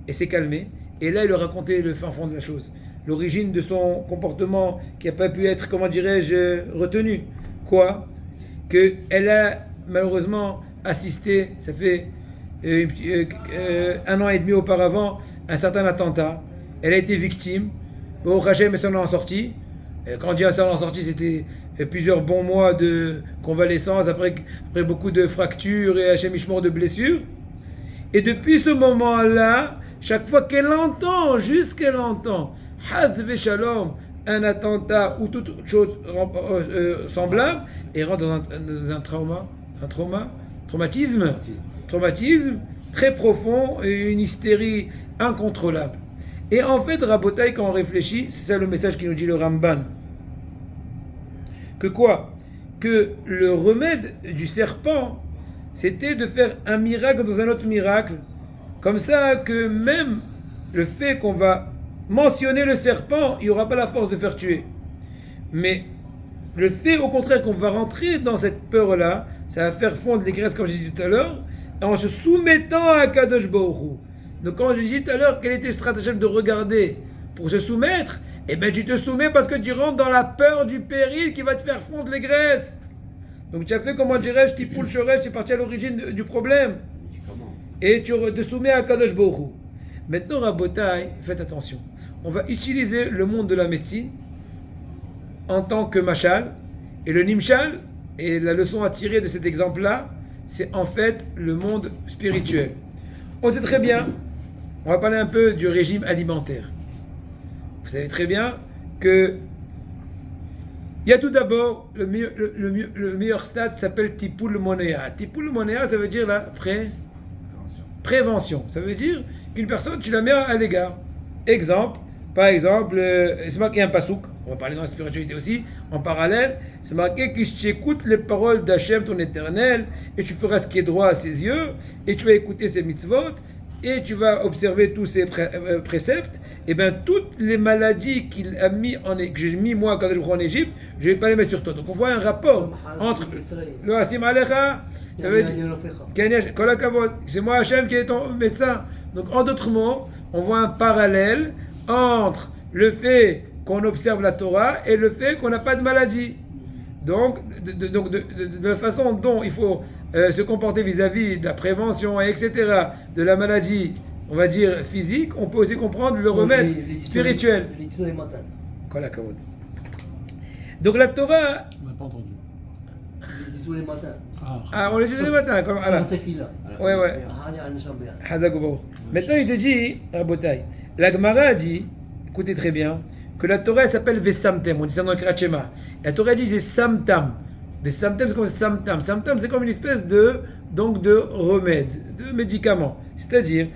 A: elle s'est calmée, et là il lui a raconté le fin fond de la chose. L'origine de son comportement qui n'a pas pu être, comment dirais-je, retenu. Quoi? Qu'elle a malheureusement assisté, ça fait 1 an et demi auparavant, un certain attentat. Elle a été victime. Au Hachem, elle s'en est sortie. Quand on dit s'en est sortie, c'était plusieurs bons mois de convalescence, après beaucoup de fractures et Hachem Ishmor de blessures. Et depuis ce moment-là, chaque fois qu'elle entend, juste qu'elle entend, Haz Shalom, un attentat ou toute autre chose semblable, et rentre dans un traumatisme très profond et une hystérie incontrôlable. Et en fait, Rabotai, quand on réfléchit, c'est ça le message qui nous dit le Ramban. Que quoi? Que le remède du serpent, c'était de faire un miracle dans un autre miracle. Comme ça que même le fait qu'on va mentionner le serpent, il n'y aura pas la force de faire tuer. Mais le fait au contraire qu'on va rentrer dans cette peur-là, ça va faire fondre les graisses, comme j'ai dit tout à l'heure, en se soumettant à Kadosh Baruch Hu. Donc quand j'ai dit tout à l'heure, quel était le stratagème de regarder pour se soumettre? Eh bien tu te soumets parce que tu rentres dans la peur du péril qui va te faire fondre les graisses. Donc tu as fait, comment dirais-je, Tipoul Shoresh, c'est parti à l'origine du problème. Et tu te soumets à Kadosh Baruch Hu. Maintenant, Rabotai, faites attention. On va utiliser le monde de la médecine en tant que machal. Et le nimshal, et la leçon à tirer de cet exemple-là, c'est en fait le monde spirituel. On sait très bien, on va parler un peu du régime alimentaire. Vous savez très bien que il y a tout d'abord, le meilleur stade s'appelle Tipoul Monea. Tipoul Monea, ça veut dire la prévention. Ça veut dire qu'une personne, tu la mets à l'égard. Exemple, par exemple, c'est marqué un pasouk, on va parler dans la spiritualité aussi, en parallèle, c'est marqué que tu écoutes les paroles d'Hachem, ton éternel, et tu feras ce qui est droit à ses yeux, et tu vas écouter ses mitzvot, et tu vas observer tous ses préceptes, et bien toutes les maladies qu'il a mis que j'ai mis moi quand je crois en Égypte, je ne vais pas les mettre sur toi. Donc on voit un rapport entre le Hasim Alecha, ça veut dire c'est moi Hachem qui est ton médecin. Donc en d'autres mots, on voit un parallèle entre le fait qu'on observe la Torah et le fait qu'on n'a pas de maladie. Donc, de la façon dont il faut se comporter vis-à-vis de la prévention, etc., de la maladie, on va dire physique, on peut aussi comprendre le remède spirituel. Donc la Torah...
B: On n'a pas entendu.
E: Il dit tous les matins.
A: On les dit tous les matins. Comme, ouais. Maintenant il te dit, Rabotai, la Gemara dit, écoutez très bien, que la Torah s'appelle Vesamtem, on dit ça dans le Kriyat Shema. La Torah dit c'est Samtam. Vesamtem c'est comme Samtam. Samtam c'est comme une espèce de remède, de médicament. C'est-à-dire,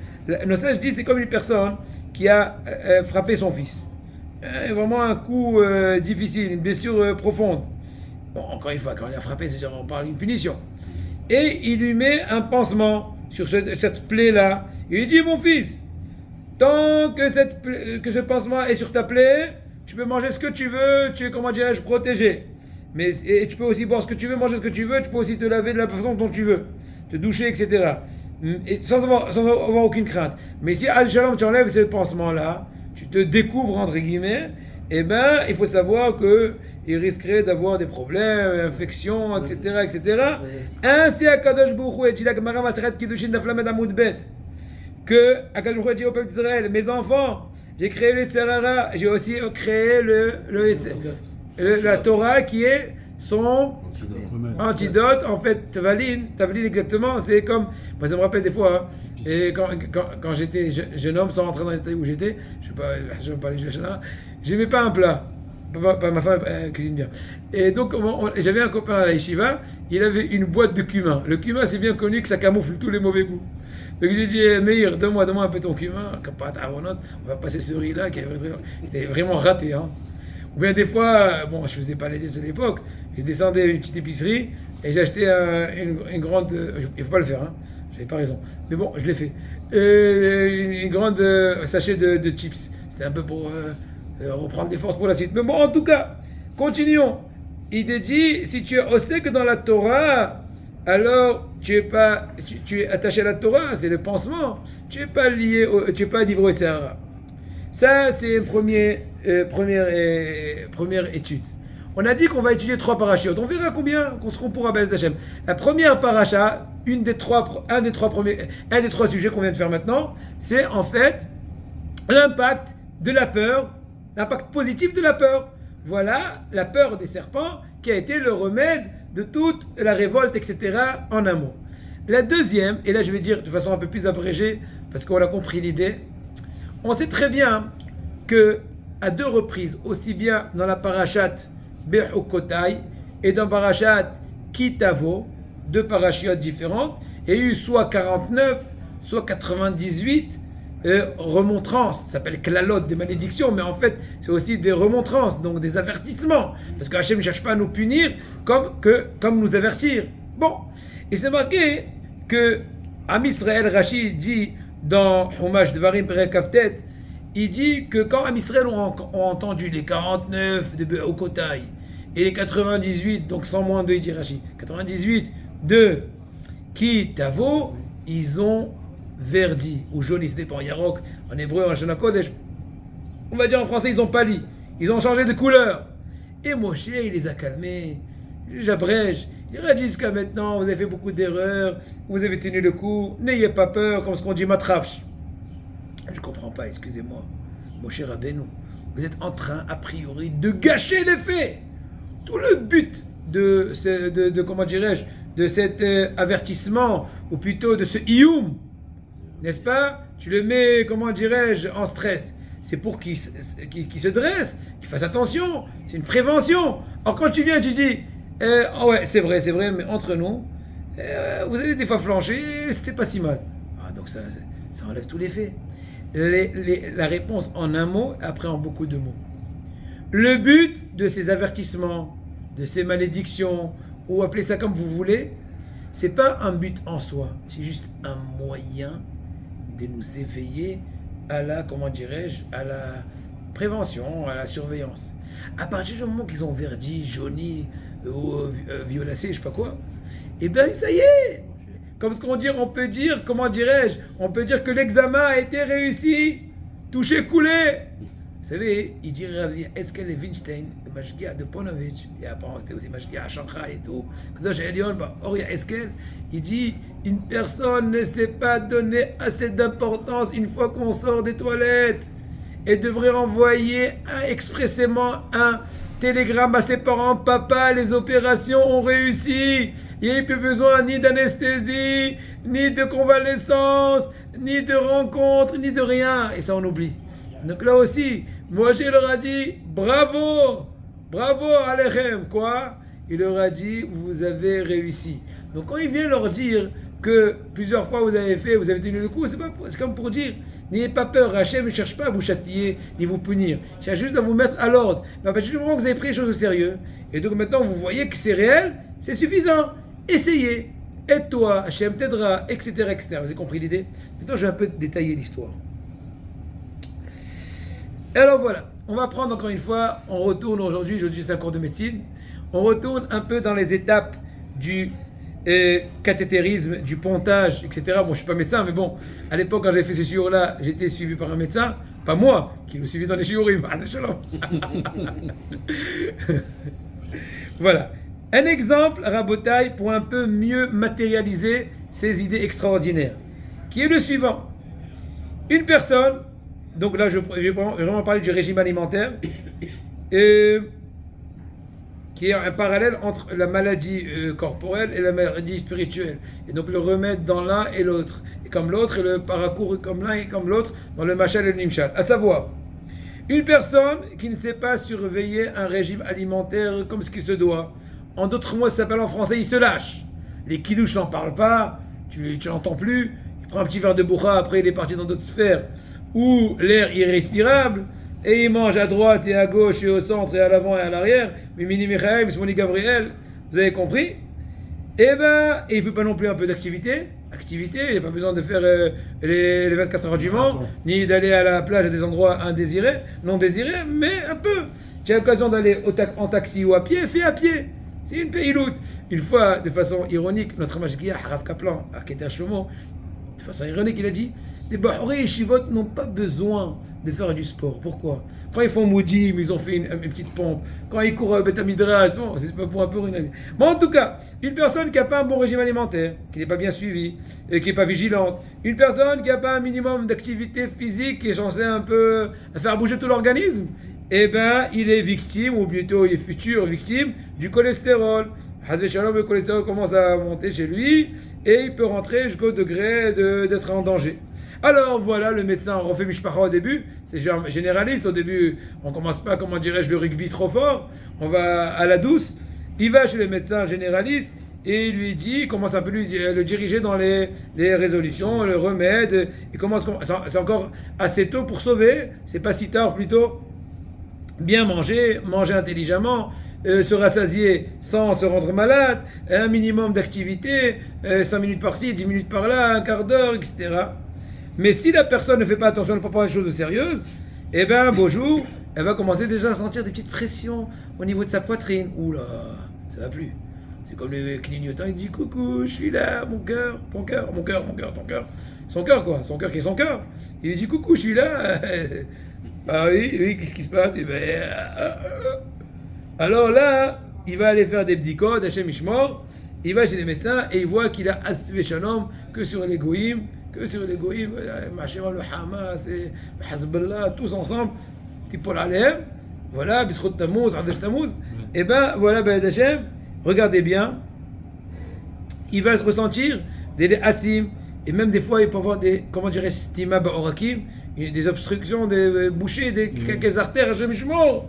A: nos sages disent c'est comme une personne qui a frappé son fils. Vraiment un coup difficile, une blessure profonde. Bon, encore une fois, quand il a frappé, c'est-à-dire on parle d'une punition. Et il lui met un pansement sur cette plaie-là. Il lui dit, mon fils, tant que ce pansement est sur ta plaie, tu peux manger ce que tu veux, tu es, comment dirais-je, protégé. Et tu peux aussi boire ce que tu veux, manger ce que tu veux, tu peux aussi te laver de la façon dont tu veux, te doucher, etc. Et sans avoir aucune crainte. Mais si, Al Shalom, tu enlèves ce pansement-là, tu te découvres, entre guillemets, eh ben, il faut savoir qu'il risquerait d'avoir des problèmes, infections, etc., etc. Ainsi, Akadosh Baruch Hu a dit la Gemara Masechet Kiddushin Daf Lamed Amud Bet que Akadosh Baruch Hu a dit au peuple d'Israël, mes enfants, j'ai créé le Tzerara, j'ai aussi créé la Torah qui est son antidote, en fait, Tavalin exactement, c'est comme, moi ça me rappelle des fois, et quand j'étais jeune homme, sans rentrer dans les détails où j'étais, je ne vais pas aller chercher là, j'aimais pas un plat, ma femme cuisine bien, et donc j'avais un copain à la yeshiva, il avait une boîte de cumin, le cumin c'est bien connu que ça camoufle tous les mauvais goûts, donc j'ai dit, Meir, donne-moi un peu ton cumin, on va passer ce riz là qui était vraiment raté, hein. Ou bien des fois, bon, je faisais pas les dettes à l'époque, je descendais à une petite épicerie et j'ai acheté une grande. Il faut pas le faire, hein, j'avais pas raison. Mais bon, je l'ai fait. Une grande sachet de chips. C'était un peu pour reprendre des forces pour la suite. Mais bon, en tout cas, continuons. Il te dit si tu es osek dans la Torah, alors tu es attaché à la Torah, c'est le pansement. Tu es pas lié, tu es pas livré au Tzara. Ça, c'est une première étude. On a dit qu'on va étudier 3 parachutes. On verra combien qu'on se pourra Bezrat Hashem. La première paracha, un des trois sujets qu'on vient de faire maintenant, c'est en fait l'impact de la peur, l'impact positif de la peur. Voilà la peur des serpents qui a été le remède de toute la révolte, etc. en un mot. La deuxième, et là je vais dire de façon un peu plus abrégée, parce qu'on a compris l'idée, on sait très bien que à 2 reprises, aussi bien dans la parashat Bechukotai et dans parashat Kitavo, 2 parachiotes différentes, il y a eu soit 49, soit 98 remontrances. Ça s'appelle klalot, des malédictions, mais en fait, c'est aussi des remontrances, donc des avertissements. Parce que Hachem ne cherche pas à nous punir comme nous avertir. Bon, et c'est marqué que Am Israël, Rashi dit dans Chumash Devarim Perek Kaftet, il dit que quand Am Israël ont entendu les 49 de Bechukotai et les 98, donc sans moins de, il dit Rashi, 98 de Kitavo, ils ont verdi, ou jauni, ce n'est pas en Yarok, en hébreu, en Shana Kodesh, on va dire en français, ils ont pâli, ils ont changé de couleur. Et Moshe, il les a calmés, j'abrège, il a dit jusqu'à maintenant, vous avez fait beaucoup d'erreurs, vous avez tenu le coup, n'ayez pas peur, comme ce qu'on dit matrafsh. Je ne comprends pas, excusez-moi, Moshe Rabbeinu, vous êtes en train, a priori, de gâcher les faits. Tout le but de comment dirais-je, de cet avertissement, ou plutôt de ce ioum, n'est-ce pas? Tu le mets, comment dirais-je, en stress. C'est pour qu'il se dresse, qu'il fasse attention. C'est une prévention. Alors quand tu viens, tu dis, oh ouais, c'est vrai, mais entre nous, vous avez des fois flanché, c'était pas si mal. Ah, donc ça enlève tous les faits. La réponse en un mot, après en beaucoup de mots. Le but de ces avertissements, de ces malédictions, ou appelez ça comme vous voulez, c'est pas un but en soi, c'est juste un moyen de nous éveiller à la, comment dirais-je, à la prévention, à la surveillance. À partir du moment qu'ils ont verdi, jauni, violacé, je sais pas quoi, et bien ça y est. Comme ce qu'on dit, on peut dire, comment dirais-je, on peut dire que l'examen a été réussi, touché, coulé. Vous savez, il dit Rabbi Eskel Levinstein, le Mashgiach de Ponovitch, et après c'était aussi Mashgiach à Shankara et tout, Oria Eskel, il dit une personne ne sait pas donner assez d'importance une fois qu'on sort des toilettes et devrait envoyer expressément un télégramme à ses parents. Papa, les opérations ont réussi, il n'y a plus besoin ni d'anesthésie, ni de convalescence, ni de rencontre, ni de rien, et ça on oublie. Donc là aussi, Moshe leur a dit bravo Alechem, quoi? Il leur a dit vous avez réussi. Donc quand il vient leur dire que plusieurs fois vous avez tenu le coup, c'est comme pour dire n'ayez pas peur, Hachem ne cherche pas à vous châtier ni vous punir, il cherche juste à vous mettre à l'ordre. Mais à partir du moment que vous avez pris les choses au sérieux, et donc maintenant vous voyez que c'est réel, c'est suffisant. Essayez, aide-toi, Hachem t'aidera, etc. Vous avez compris l'idée? Maintenant je vais un peu détailler l'histoire. Alors voilà, on va prendre encore une fois, on retourne aujourd'hui c'est un cours de médecine, on retourne un peu dans les étapes du cathétérisme, du pontage, etc. Bon, je ne suis pas médecin, mais bon, à l'époque quand j'avais fait ce cours-là, j'étais suivi par un médecin, Pas moi, qui le suivi dans les shiurim. Ah, c'est shalom. Voilà. Un exemple, Rabotai, pour un peu mieux matérialiser ces idées extraordinaires, qui est le suivant. Une personne, donc là je vais vraiment parler du régime alimentaire, qui est un parallèle entre la maladie corporelle et la maladie spirituelle. Et donc le remède dans l'un et l'autre. Et comme l'autre, et le paracours comme l'un et comme l'autre, dans le machal et le nimshal. À savoir, une personne qui ne sait pas surveiller un régime alimentaire comme ce qui se doit. En d'autres mots, ça s'appelle en français, il se lâche. Les kidouches n'en parlent pas, tu l'entends plus. Il prend un petit verre de bourra, après il est parti dans d'autres sphères où l'air est irrespirable. Et il mange à droite et à gauche et au centre et à l'avant et à l'arrière. Mimini Michael, Mimoni Gabriel, vous avez compris? Et il ne veut pas non plus un peu d'activité. Activité, il n'y a pas besoin de faire les 24 heures du Mans, ni d'aller à la plage à des endroits indésirés, non désirés, mais un peu. Tu as l'occasion d'aller en taxi ou à pied, fais à pied. C'est une payiloute. Une fois, de façon ironique, notre mashgiach, Rav Kaplan, à Keter Shlomo, de façon ironique, il a dit: les Bahori et Shivot n'ont pas besoin de faire du sport. Pourquoi? Quand ils font Moudim, ils ont fait une petite pompe. Quand ils courent Beth Midrash, c'est pas pour un peu rien. Mais en tout cas, une personne qui n'a pas un bon régime alimentaire, qui n'est pas bien suivi, et qui n'est pas vigilante, une personne qui n'a pas un minimum d'activité physique, qui est censée un peu faire bouger tout l'organisme, il est victime, ou plutôt il est futur victime, du cholestérol. Hazve Shalom, le cholestérol commence à monter chez lui, et il peut rentrer jusqu'au degré d'être en danger. Alors voilà, le médecin refait Mishpacha au début, c'est généraliste au début, on commence pas, comment dirais-je, le rugby trop fort, on va à la douce, il va chez le médecin généraliste et il lui dit, il commence un peu le diriger dans les résolutions, le remède, il commence, c'est encore assez tôt pour sauver, c'est pas si tard plutôt, bien manger intelligemment, se rassasier sans se rendre malade, un minimum d'activité, 5 minutes par-ci, 10 minutes par-là, un quart d'heure, etc. Mais si la personne ne fait pas attention, ne prend pas les choses sérieuses, beau jour, elle va commencer déjà à sentir des petites pressions au niveau de sa poitrine. Oula, ça va plus. C'est comme le clignotant, il dit coucou, je suis là, mon cœur, ton cœur, mon cœur, ton cœur. Son cœur quoi, son cœur qui est son cœur. Il dit coucou, je suis là. Ah oui, qu'est-ce qui se passe? Alors là, il va aller faire des petits codes, Hachem Ishmor, il va chez les médecins et il voit qu'il a Asve Shalom que sur les goïms, Machéram, le Hamas et le Hezbollah, tous ensemble, Tipol Alem, voilà, Bisrot Tamouz, Adesh Tamouz, voilà, Hachem, regardez bien, il va se ressentir des hatim, et même des fois il peut avoir des, comment dirais-je, stima ba'orakim, des obstructions, des bouchées, quelques artères, Hachem Ishmor.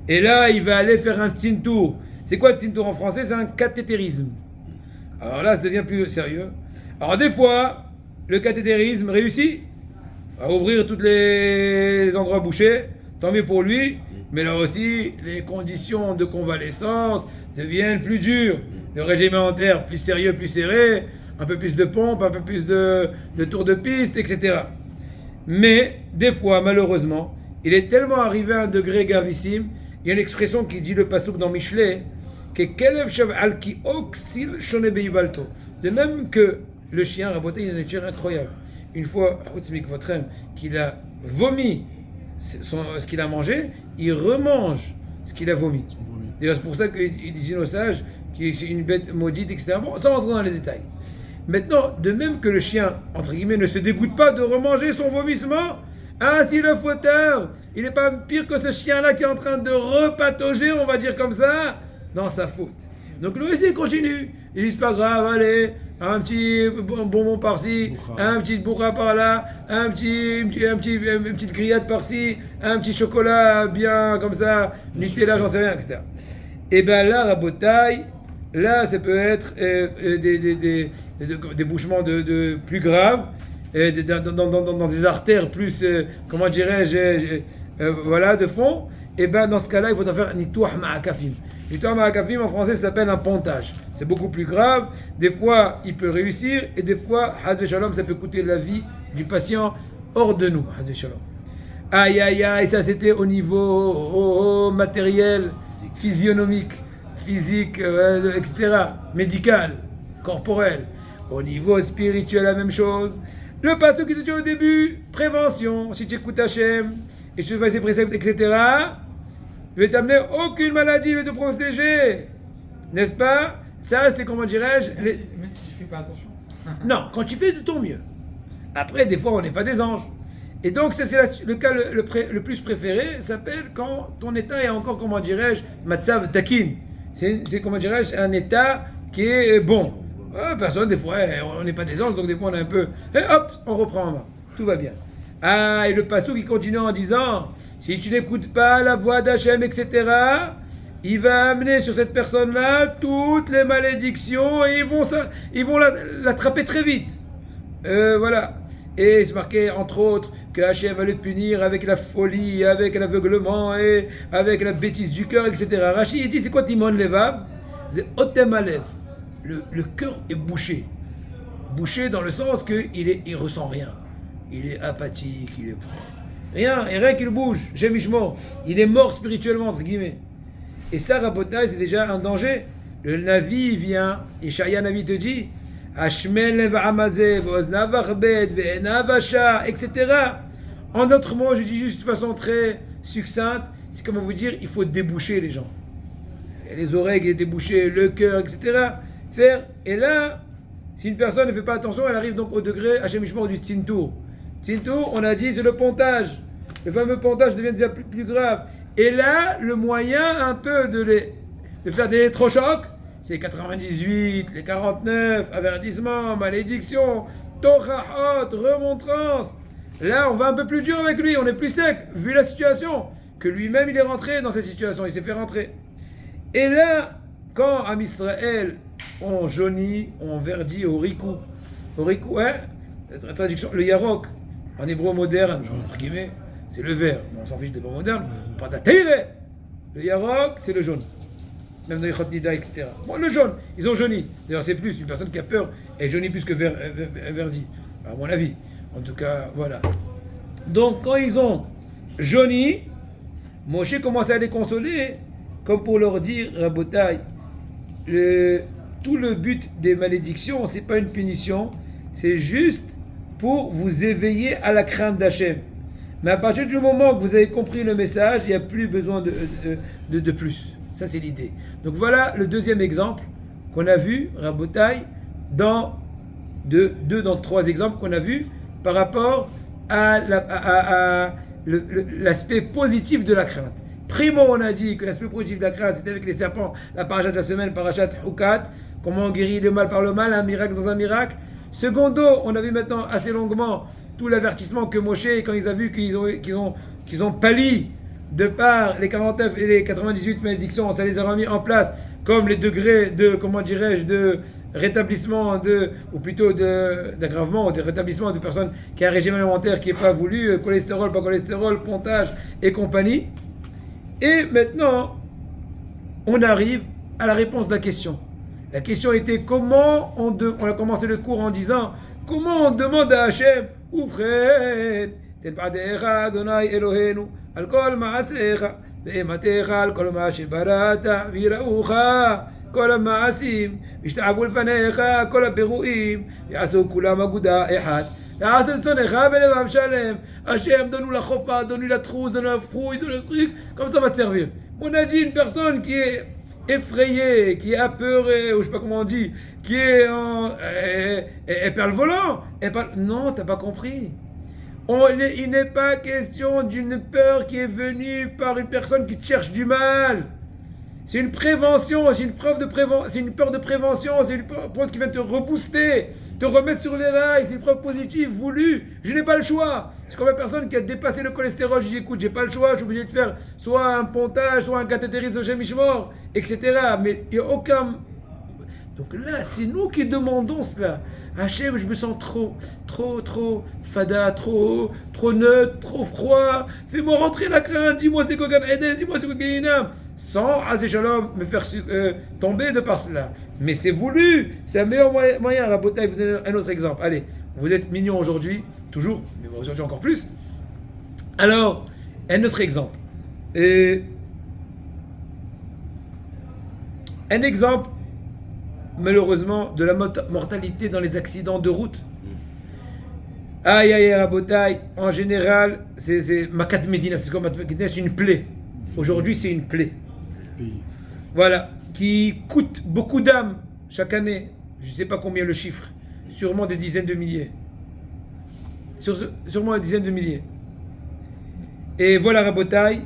A: Et là, il va aller faire un tzintour. C'est quoi le tzintour en français? C'est un cathétérisme. Alors là, ça devient plus sérieux. Alors des fois, le cathétérisme réussit à ouvrir tous les endroits bouchés, tant mieux pour lui, mais là aussi, les conditions de convalescence deviennent plus dures. Le régime alimentaire plus sérieux, plus serré, un peu plus de pompes, un peu plus de tours de piste, etc. Mais, des fois, malheureusement, il est tellement arrivé à un degré gravissime. Il y a une expression qui dit le pasouk dans Michelet, que Kelev Shav ki Oksil Shone Beivalto. De même que le chien, Raboté, il a une nature incroyable. Une fois, qu'il a vomi ce qu'il a mangé, il remange ce qu'il a vomi. D'ailleurs, c'est pour ça qu'il dit nos sages que c'est une bête maudite, etc. Bon, sans rentrer dans les détails. Maintenant, de même que le chien, entre guillemets, ne se dégoûte pas de remanger son vomissement, ainsi le fauteur, il n'est pas pire que ce chien-là qui est en train de repatauger, on va dire comme ça, dans sa faute. Donc lui aussi, il continue. Il dit, c'est pas grave, allez, un petit bonbon par-ci, un petit bourra par-là, une petite grillade par-ci, un petit chocolat bien comme ça, Nutella, j'en sais rien, etc. Et bien là, Rabotaille, là, ça peut être des bouchements de plus graves, dans des artères plus, comment dirais-je, voilà, de fond. Et bien dans ce cas-là, il faut en faire un nitouah ma'akafim. Nitouah ma'akafim en français, ça s'appelle un pontage. C'est beaucoup plus grave. Des fois, il peut réussir, et des fois, Hazve Shalom, ça peut coûter la vie du patient hors de nous. Hazve Shalom. Aïe, aïe, aïe, ça c'était au niveau matériel, physionomique, physique, etc., médical, corporel. Au niveau spirituel, la même chose. Le passage qui te dit au début, prévention, si tu écoutes Hachem et tu fais ses préceptes, etc., je vais t'amener aucune maladie, je vais te protéger. N'est-ce pas? Ça, c'est comment dirais-je
D: Mais si tu fais pas attention.
A: Non, quand tu fais de ton mieux. Après, des fois, on n'est pas des anges. Et donc, ça, c'est le cas le plus préféré, s'appelle quand ton état est encore, comment dirais-je, matzav takin. C'est comment dirais-je, un état qui est bon. Personne, des fois, on n'est pas des anges, donc des fois, on est un peu... Et hop, on reprend. Tout va bien. Ah, et le passou qui continue en disant, si tu n'écoutes pas la voix d'Hachem, etc., il va amener sur cette personne-là toutes les malédictions et ils vont l'attraper très vite. Voilà. Et c'est marqué, entre autres, que Hachem va le punir avec la folie, avec l'aveuglement et avec la bêtise du cœur, etc. Rachid dit, c'est quoi Timon Levav? C'est Otem Alev. Le cœur est bouché. Bouché dans le sens qu'il ressent rien. Il est apathique, il est... Rien qu'il bouge. Shem Ishmo. Il est mort spirituellement, entre guillemets. Et ça, Rabotai, c'est déjà un danger. Le Navi vient, Ishaïa Navi te dit, etc. En d'autres mots, je dis juste de façon très succincte, c'est comme vous dire, il faut déboucher les gens. Et les oreilles débouchées, le cœur, etc. Et là, si une personne ne fait pas attention, elle arrive donc au degré, Hachem Ishmor, du Tzintour. Tzintour, on a dit, c'est le pontage. Le fameux pontage devient déjà plus grave. Et là, le moyen un peu de faire des électrochocs, c'est les 98, les 49, avertissement, malédiction, torahot, remontrance. Là, on va un peu plus dur avec lui, on est plus sec, vu la situation, que lui-même il est rentré dans cette situation, il s'est fait rentrer. Et là, quand Am Israël, on jaunit, on verdit au rikou, hein, la traduction, le yarok, en hébreu moderne, entre guillemets, c'est le vert, on s'en fiche des mots modernes, pas d'atteire. Le yarok, c'est le jaune. Même dans les Chot Nida, etc. Bon, le jaune, ils ont jauni. D'ailleurs, c'est plus, une personne qui a peur, elle jaunit plus que verdi, à mon avis. En tout cas, voilà. Donc, quand ils ont jauni, Moshe commence à les consoler, comme pour leur dire, Rabotai, tout le but des malédictions, c'est pas une punition, c'est juste pour vous éveiller à la crainte d'Hachem. Mais à partir du moment que vous avez compris le message, il n'y a plus besoin de plus. Ça, c'est l'idée. Donc voilà le deuxième exemple qu'on a vu, Rabotai, dans deux dans trois exemples qu'on a vus par rapport à l'aspect positif de la crainte. Primo, on a dit que l'aspect positif de la crainte, c'était avec les serpents, la paracha de la semaine, parachat Hukat, comment on guérit le mal par le mal, un miracle dans un miracle. Secondo, on a vu maintenant assez longuement tout l'avertissement que Moshe, quand ils ont vu qu'ils ont pâli de par les 49 et les 98 malédictions, ça les a remis en place comme les degrés de, comment dirais-je, de rétablissement, ou plutôt d'aggravement, de rétablissement de personnes qui ont un régime alimentaire qui n'est pas voulu, cholestérol, pas cholestérol, pontage et compagnie. Et maintenant, on arrive à la réponse de la question. La question était comment on a commencé le cours en disant comment on demande à Hachem, Oufren, Tenpadecha Adonai Elohenu, Al Kol Maasecha, Ve'ematecha Al Kol Ma Shebarata, Viraucha, Kol Maasim, Vishtavu Lefanecha, Kol Aperuim, Yasu Kulam Aguda Echad. Hachem, donne-nous la chofa, donne-nous la trousse, donne-nous la frouille, donne-nous le truc, comme ça va te servir. On a dit une personne qui est effrayée, qui est apeurée, ou je sais pas comment on dit, qui est elle perd le volant. Non, t'as pas compris. Il n'est pas question d'une peur qui est venue par une personne qui te cherche du mal. C'est une prévention, c'est une peur de prévention, c'est une preuve qui vient te rebooster, te remettre sur les rails, c'est une preuve positive, voulue. Je n'ai pas le choix. C'est comme une personne qui a dépassé le cholestérol, je dis écoute, j'ai pas le choix, je suis obligé de faire soit un pontage, soit un cathétérisme de Mishmor, etc. Mais il n'y a aucun... Donc là, c'est nous qui demandons cela. Hachem, je me sens trop fada, trop neutre, trop froid. Fais-moi rentrer la crainte, dis-moi c'est quoi Gan Eden, dis-moi c'est quoi Gainam. Sans, Shalom, me faire tomber de par cela. Mais c'est voulu, c'est un meilleur moyen. Rabotai, vous donner un autre exemple. Allez, vous êtes mignons aujourd'hui, toujours, mais aujourd'hui encore plus. Alors, un autre exemple. Un exemple, malheureusement, de la mortalité dans les accidents de route. Aïe, aïe, Rabotaï, en général, c'est Makat Medina, c'est comme Makat Medina, c'est une plaie. Aujourd'hui, c'est une plaie.
B: Pays.
A: Voilà, qui coûte beaucoup d'âmes chaque année. Je ne sais pas combien le chiffre, sûrement des dizaines de milliers. Sûrement des dizaines de milliers. Et voilà, Rabotaï.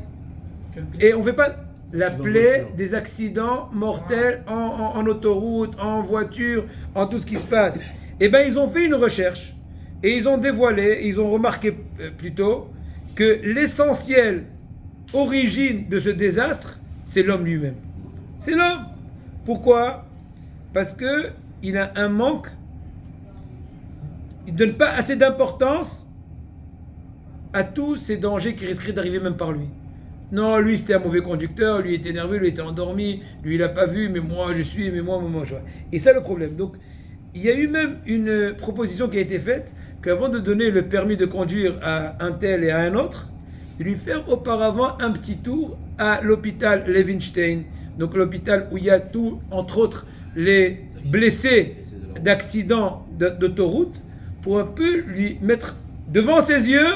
A: Et on ne fait pas la
B: Dans
A: plaie
B: voiture.
A: des accidents mortels en autoroute, en voiture, en tout ce qui se passe. Eh bien, ils ont fait une recherche et ils ont dévoilé, ils ont remarqué plutôt que l'essentiel origine de ce désastre, c'est l'homme lui-même. C'est l'homme. Pourquoi? Parce que il a un manque, il ne donne pas assez d'importance à tous ces dangers qui risqueraient d'arriver même par lui. Non, lui c'était un mauvais conducteur, lui était nerveux, lui était endormi, lui il n'a pas vu, mais moi je suis, mais moi je vois. Et ça le problème. Donc il y a eu même une proposition qui a été faite qu'avant de donner le permis de conduire à un tel et à un autre, de lui faire auparavant un petit tour à l'hôpital Levinstein, donc l'hôpital où il y a tout, entre autres, les blessés d'accidents d'autoroute, pour un peu lui mettre devant ses yeux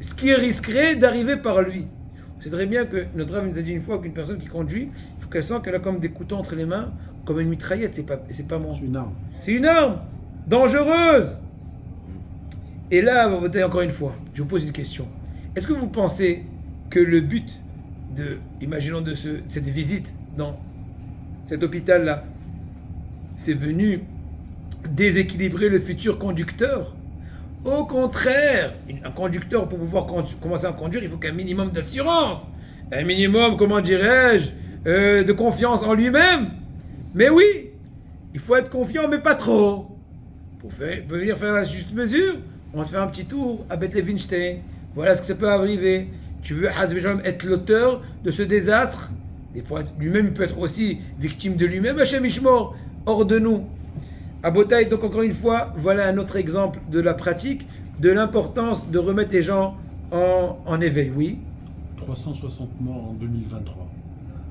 A: ce qui risquerait d'arriver par lui. C'est très bien que notre Rav nous a dit une fois qu'une personne qui conduit, il faut qu'elle sente qu'elle a comme des couteaux entre les mains, comme une mitraillette, c'est pas bon.
B: C'est une arme.
A: C'est une arme dangereuse. Et là, encore une fois, je vous pose une question. Est-ce que vous pensez que le but imaginons cette visite dans cet hôpital-là, c'est venu déséquilibrer le futur conducteur? Au contraire, un conducteur, pour pouvoir commencer à conduire, il faut qu'un minimum d'assurance, un minimum, comment dirais-je, de confiance en lui-même. Mais oui, il faut être confiant, mais pas trop. Pour venir faire la juste mesure, on va te faire un petit tour à Beth Levinstein. Voilà ce que ça peut arriver. Tu veux être l'auteur de ce désastre? Des fois, lui-même, il peut être aussi victime de lui-même. Hachem Ishmor, hors de nous. À Botaï, donc encore une fois, voilà un autre exemple de la pratique, de l'importance de remettre les gens en éveil. Oui,
B: 360 morts en 2023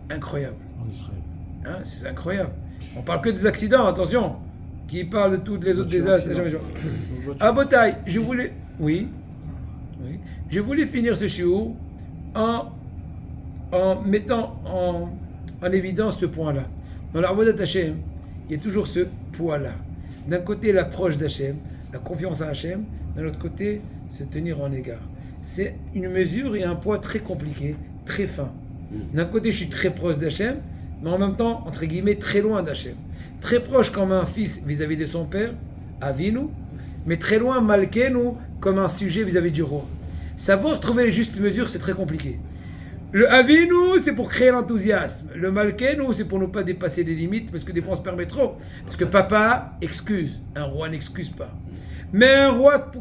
A: incroyable.
B: en Israël.
A: Hein, c'est incroyable. On parle que des accidents, attention. Qui parle de tous les autres désastres. À Botaï, je voulais... Oui. Je voulais finir ce shiur en mettant en évidence ce point-là. Dans l'Avodat Hashem, il y a toujours ce poids-là. D'un côté, l'approche d'Hachem, la confiance à Hachem. D'un autre côté, se tenir en égard. C'est une mesure et un poids très compliqué, très fin. D'un côté, je suis très proche d'Hachem, mais en même temps, entre guillemets, très loin d'Hachem. Très proche comme un fils vis-à-vis de son père, Avinu, mais très loin, Malkenu, comme un sujet vis-à-vis du roi. Savoir trouver les justes mesures, c'est très compliqué. Le Avinu, c'est pour créer l'enthousiasme. Le Malkenu, c'est pour ne pas dépasser les limites, parce que des fois on se permet trop. Parce que papa excuse, un roi n'excuse pas. Mais un roi,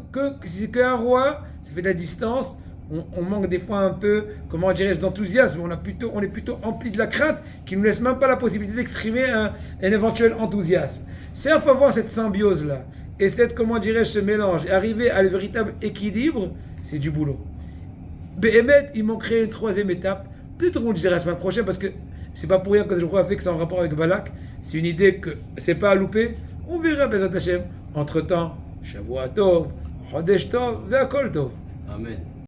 A: si c'est qu'un roi, ça fait de la distance, on manque des fois un peu, comment dirais-je, d'enthousiasme. On est plutôt empli de la crainte qui ne nous laisse même pas la possibilité d'exprimer un éventuel enthousiasme. C'est il faut avoir cette symbiose-là. Et comment dirais-je, ce mélange. Et arriver à le véritable équilibre, c'est du boulot. Béhémet, il manquerait une troisième étape. Peut-être qu'on le dira la semaine prochaine, parce que c'est pas pour rien que je crois que c'est en rapport avec Balak. C'est une idée que c'est pas à louper. On verra, Bezat Hashem. Entre-temps, Shavua Tov, Chodesh Tov, Ve'akol Tov.
C: Amen.